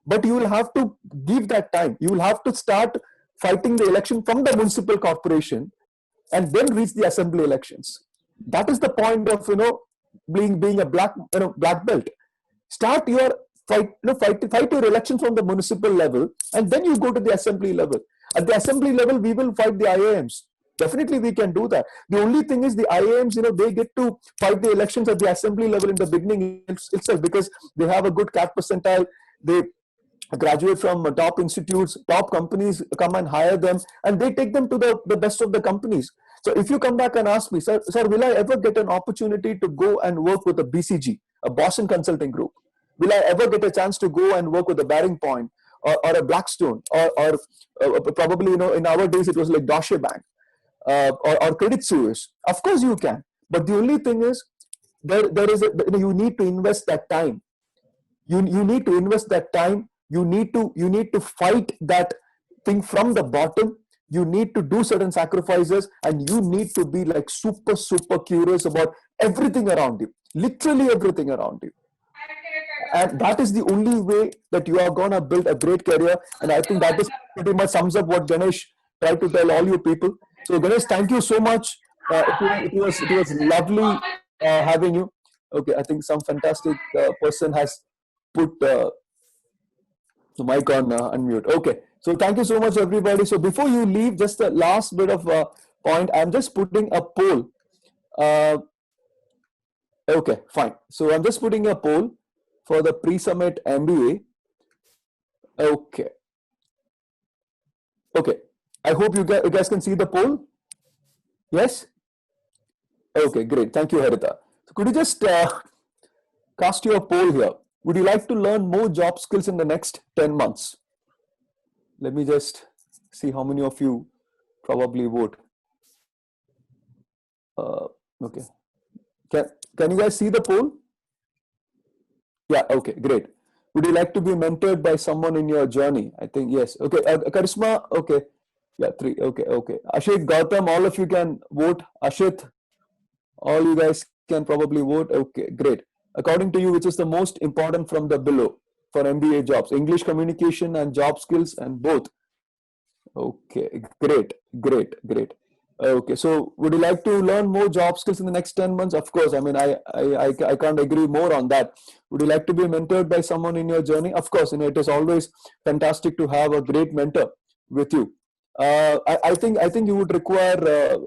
but you will have to give that time. You will have to start fighting the election from the municipal corporation and then reach the assembly elections. That is the point of being a black belt. Start your fight your election from the municipal level, and then you go to the assembly level. At the assembly level, we will fight the IIMs. Definitely we can do that. The only thing is the IIMs, they get to fight the elections at the assembly level in the beginning itself, because they have a good CAT percentile. They graduate from top institutes, top companies come and hire them, and they take them to the best of the companies. So if you come back and ask me, sir, will I ever get an opportunity to go and work with a BCG, a Boston Consulting Group? Will I ever get a chance to go and work with a Baring Point or a Blackstone or probably, in our days it was like Deutsche Bank or Credit Suisse? Of course you can. But the only thing is, you need to invest that time. You need to invest that time. You need to fight that thing from the bottom. You need to do certain sacrifices, and you need to be like super curious about everything around you, literally everything around you. And that is the only way that you are going to build a great career. And I think that is pretty much sums up what Ganesh tried to tell all you people. So Ganesh, thank you so much. It was lovely having you. Okay, I think some fantastic person has put the mic on unmute. Okay, so thank you so much, everybody. So before you leave, just the last bit of point. I'm just putting a poll. Okay, fine. So I'm just putting a poll for the pre-summit MBA. Okay. I hope you guys can see the poll. Yes? Okay, great. Thank you, Harita. So could you just cast your poll here? Would you like to learn more job skills in the next 10 months? let me just see how many of you probably vote. Okay. Can you guys see the poll? Yeah, okay, great. Would you like to be mentored by someone in your journey? I think yes. Okay, Karisma, okay. Yeah, 3. Okay, okay. Ashit, Gautam, all of you can vote. Ashit, all you guys can probably vote. Okay, great. According to you, which is the most important from the below for MBA jobs? English communication and job skills and both. Okay, great, great, great. Okay, so would you like to learn more job skills in the next 10 months? Of course, I mean, I can't agree more on that. Would you like to be mentored by someone in your journey? Of course, it is always fantastic to have a great mentor with you. I think you would require,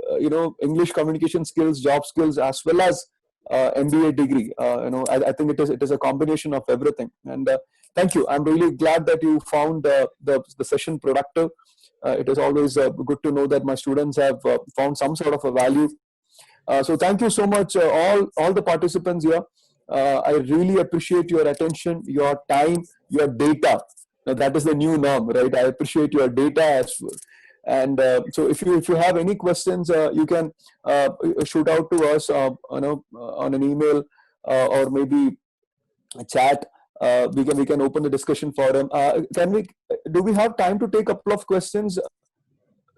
English communication skills, job skills, as well as MBA degree. I think it is a combination of everything. And thank you. I'm really glad that you found the session productive. It is always good to know that my students have found some sort of a value. So thank you so much, all the participants here. I really appreciate your attention, your time, your data. Now, that is the new norm, right? I appreciate your data as well. And so if you have any questions, you can shoot out to us, on an email or maybe a chat. We can open the discussion forum. Do we have time to take a couple of questions?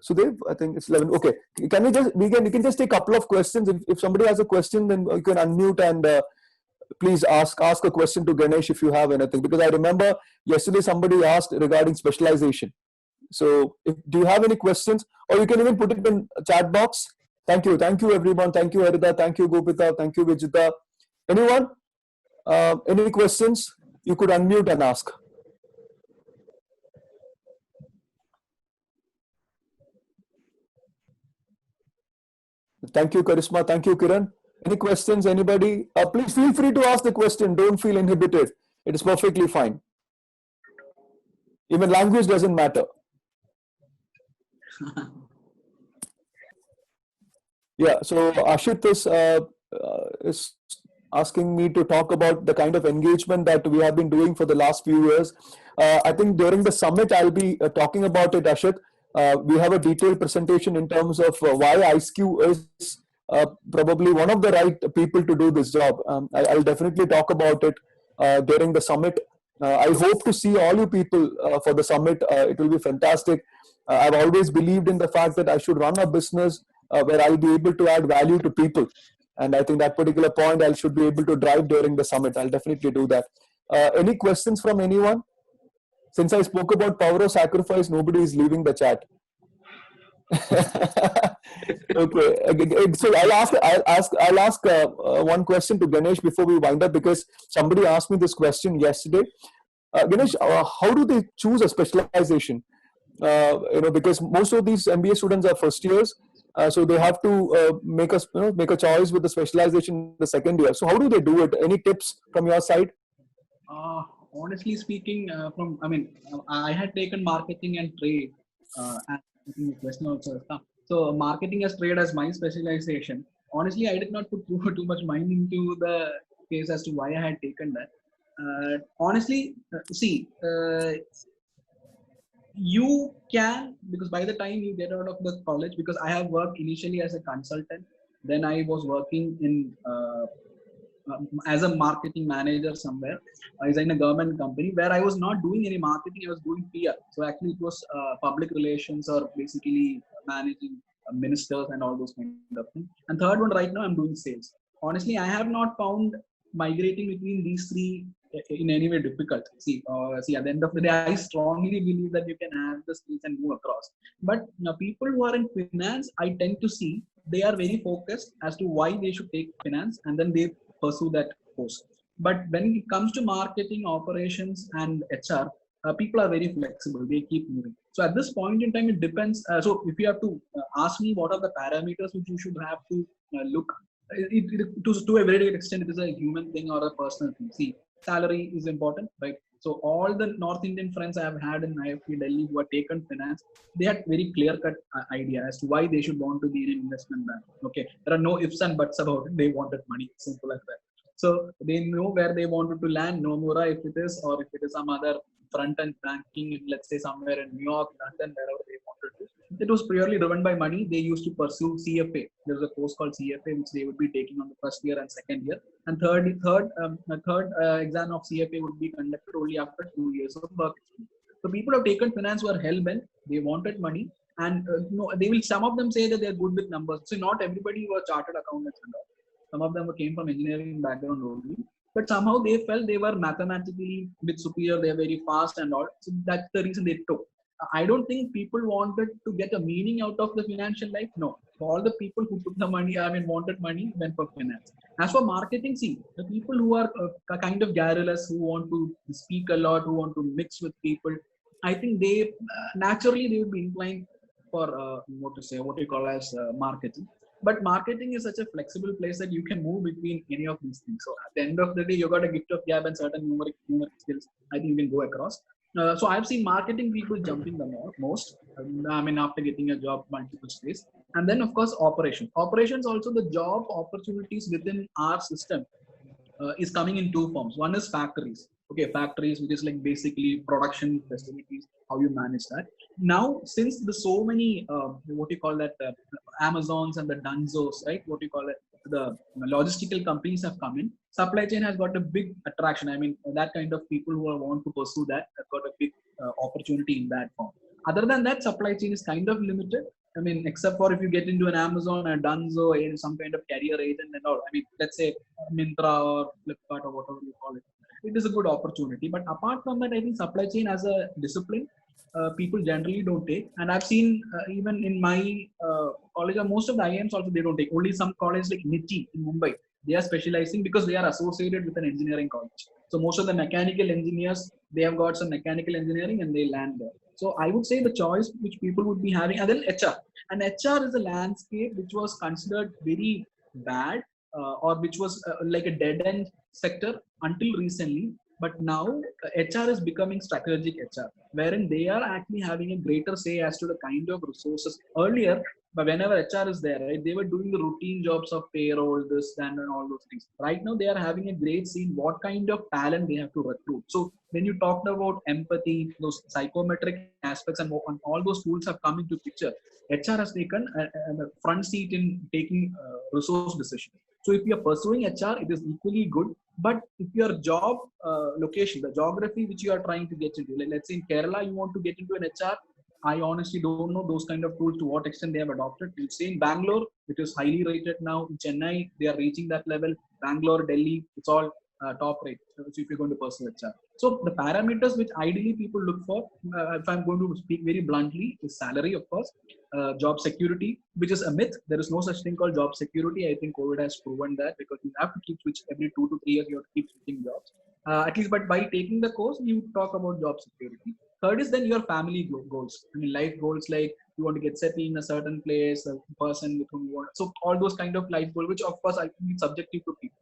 Sudev, I think it's 11. Okay, you can just take a couple of questions. If somebody has a question, then you can unmute and please ask a question to Ganesh if you have anything. Because I remember yesterday somebody asked regarding specialization. So do you have any questions, or you can even put it in chat box. Thank you everyone. Thank you Harida, thank you Gopita, thank you Vijita. Anyone? Any questions? You could unmute and ask. Thank you Karisma, thank you Kiran. Any questions, anybody? Please feel free to ask the question. Don't feel inhibited. It is perfectly fine. Even language doesn't matter. Yeah, so Ashit is asking me to talk about the kind of engagement that we have been doing for the last few years. I think during the summit, I'll be talking about it, Ashit. We have a detailed presentation in terms of why IceQ is probably one of the right people to do this job. I'll definitely talk about it during the summit. I hope to see all you people for the summit. It will be fantastic. I've always believed in the fact that I should run a business where I'll be able to add value to people. And I think that particular point I should be able to drive during the summit. I'll definitely do that. Any questions from anyone? Since I spoke about power of sacrifice, nobody is leaving the chat. Okay. So I'll ask one question to Ganesh before we wind up, because somebody asked me this question yesterday. Ganesh, how do they choose a specialization? Because most of these MBA students are first years, so they have to make a choice with the specialization in the second year. So how do they do it? Any tips from your side? Honestly speaking, I had taken marketing and trade. So marketing as trade as my specialization. Honestly, I did not put too much mind into the case as to why I had taken that. Honestly, you can, because by the time you get out of the college, because I have worked initially as a consultant, then I was working in as a marketing manager somewhere. I was in a government company where I was not doing any marketing, I was doing PR. So actually it was public relations, or basically managing ministers and all those kind of things. And third one, right now I'm doing sales. Honestly, I have not found migrating between these three in any way difficult. At the end of the day, I strongly believe that you can have the skills and move across. But people who are in finance, I tend to see they are very focused as to why they should take finance, and then they pursue that course. But when it comes to marketing, operations, and HR, people are very flexible. They keep moving. So at this point in time, it depends. So if you have to ask me what are the parameters which you should have to look, to a very great extent, it is a human thing or a personal thing. See, salary is important, right? So all the North Indian friends I have had in IFP Delhi who have taken finance, they had very clear-cut idea as to why they should want to be in an investment bank. Okay, there are no ifs and buts about it. They wanted money, simple as that. So they know where they wanted to land, Nomura if it is, or if it is some other front-end banking, in, let's say somewhere in New York, London, wherever they wanted to. It was purely driven by money. They used to pursue CFA. There was a course called CFA, which they would be taking on the first year and second year. And third exam of CFA would be conducted only after 2 years of work experience. So people have taken finance who are hell-bent. They wanted money. And they will. Some of them say that they are good with numbers. So not everybody were chartered accountants and all. Some of them came from engineering background only. But somehow they felt they were mathematically a bit superior. They are very fast and all. So that's the reason they took. I don't think people wanted to get a meaning out of the financial life. No, all the people who took the money, wanted money, went for finance. As for marketing, see, the people who are kind of garrulous, who want to speak a lot, who want to mix with people, I think they naturally they would be inclined for what you call as marketing. But marketing is such a flexible place that you can move between any of these things. So at the end of the day, you got a gift of gab and certain numeric skills. I think you can go across. So I've seen marketing people jumping the most. After getting a job multiple space, and then of course operations. Operations also the job opportunities within our system is coming in two forms. One is factories. Okay, factories, which is like basically production facilities, how you manage that. Now, since the so many, Amazons and the Dunzos, right? The logistical companies have come in. Supply chain has got a big attraction. That kind of people who want to pursue that have got a big opportunity in that form. Other than that, supply chain is kind of limited. Except for if you get into an Amazon, a Dunzo, some kind of carrier agent and all. Let's say Myntra or Flipkart or whatever you call it. It is a good opportunity. But apart from that, I think supply chain as a discipline, people generally don't take. And I've seen even in my college, most of the IIMs also they don't take. Only some colleges like NITI in Mumbai, they are specializing because they are associated with an engineering college. So most of the mechanical engineers, they have got some mechanical engineering and they land there. So I would say the choice which people would be having, and then HR. And HR is a landscape which was considered very bad or which was like a dead end sector until recently. But now HR is becoming strategic HR, wherein they are actually having a greater say as to the kind of resources. Earlier, but whenever HR is there, right, they were doing the routine jobs of payroll, this, and all those things. Right now, they are having a great say in what kind of talent they have to recruit. So when you talked about empathy, those psychometric aspects and all those tools have come into picture, HR has taken a front seat in taking resource decisions. So if you are pursuing HR, it is equally good. But if your job location, the geography which you are trying to get into, let's say in Kerala, you want to get into an HR, I honestly don't know those kind of tools to what extent they have adopted. You say in Bangalore, it is highly rated now. In Chennai, they are reaching that level. Bangalore, Delhi, it's all top rate. So if you're going to pursue HR. So the parameters which ideally people look for, if I'm going to speak very bluntly, is salary, of course, job security, which is a myth. There is no such thing called job security. I think COVID has proven that because you have to keep switch every 2 to 3 years. You have to keep switching jobs. At least, but by taking the course, you talk about job security. Third is then your family goals. Life goals like you want to get settled in a certain place, a person with whom you want. So all those kind of life goals, which of course I think is subjective to people.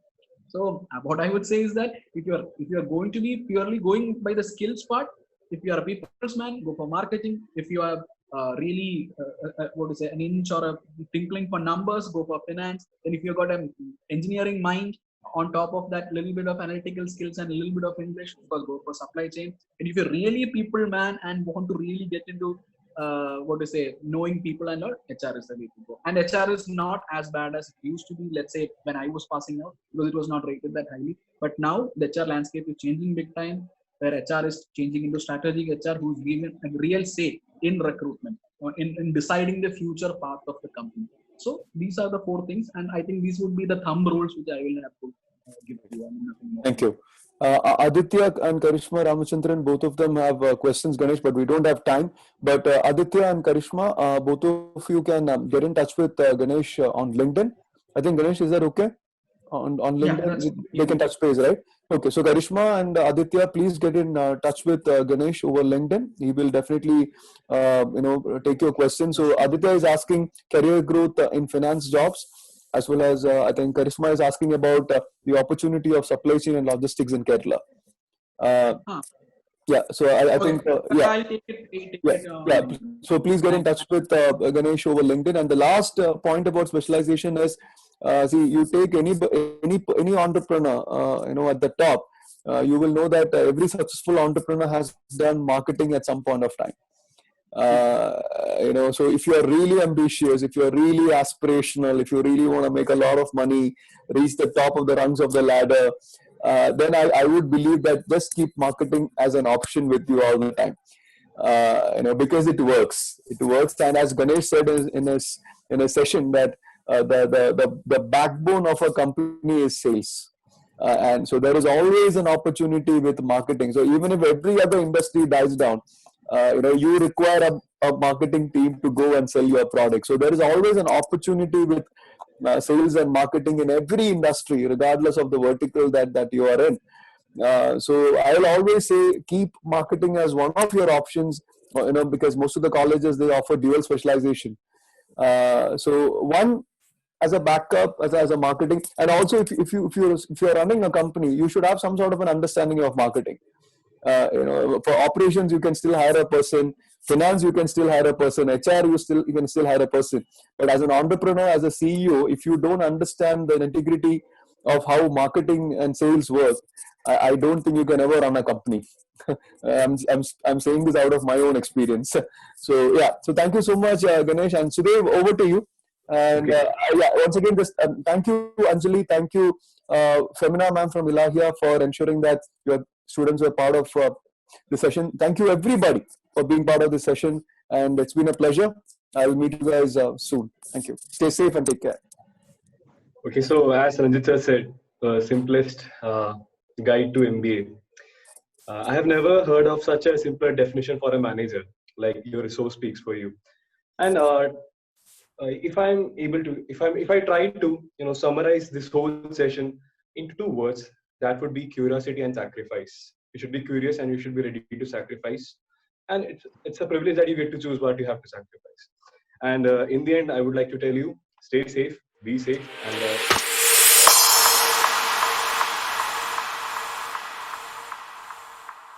So what I would say is that if you are going to be purely going by the skills part, if you are a people's man, go for marketing. If you are really an inch or a tinkling for numbers, go for finance. Then if you've got an engineering mind, on top of that, little bit of analytical skills and a little bit of English, of course, go for supply chain. And if you're really a people man and want to really get into knowing people and all, HR is the way to go. And HR is not as bad as it used to be, let's say, when I was passing out, because it was not rated that highly. But now the HR landscape is changing big time, where HR is changing into strategic HR, who's given a real say in recruitment, in deciding the future path of the company. So these are the 4 things, and I think these would be the thumb rules which I will have to give you. Thank you. Aditya and Karishma Ramachandran, both of them have questions, Ganesh, but we don't have time. But Aditya and Karishma, both of you can get in touch with Ganesh on LinkedIn. I think, Ganesh, is that okay? On LinkedIn, they can touch base, right? Okay, so Karishma and Aditya, please get in touch with Ganesh over LinkedIn. He will definitely, take your questions. So Aditya is asking career growth in finance jobs, as well as I think Karishma is asking about the opportunity of supply chain and logistics in Kerala. Yeah, so I think I'll take it. So please get in touch with Ganesh over LinkedIn. And the last point about specialization is See, you take any entrepreneur, at the top, you will know that every successful entrepreneur has done marketing at some point of time. So if you're really ambitious, if you're really aspirational, if you really want to make a lot of money, reach the top of the rungs of the ladder, then I would believe that just keep marketing as an option with you all the time. Because it works. It works, and as Ganesh said in a session, that the backbone of a company is sales. And so there is always an opportunity with marketing. So even if every other industry dies down, you require a marketing team to go and sell your product. So there is always an opportunity with sales and marketing in every industry, regardless of the vertical that you are in. So I'll always say keep marketing as one of your options, because most of the colleges, they offer dual specialization. So one, as a backup, as a marketing, and also if you're running a company, you should have some sort of an understanding of marketing. For operations, you can still hire a person. Finance, you can still hire a person. HR, you can still hire a person. But as an entrepreneur, as a CEO, if you don't understand the nitty-gritty of how marketing and sales work, I don't think you can ever run a company. I'm saying this out of my own experience. So yeah. So thank you so much, Ganesh, and Sudev, over to you. And once again, just thank you, Anjali. Thank you, Femina ma'am from Ilahia, for ensuring that your students were part of the session. Thank you, everybody, for being part of this session. And it's been a pleasure. I will meet you guys soon. Thank you. Stay safe and take care. Okay, so as Ranjit sir said, simplest guide to MBA. I have never heard of such a simpler definition for a manager. Like, your resource speaks for you. And if I try to summarize this whole session into 2 words, that would be curiosity and sacrifice. You should be curious and you should be ready to sacrifice. And it's a privilege that you get to choose what you have to sacrifice. And in the end, I would like to tell you, stay safe, be safe, and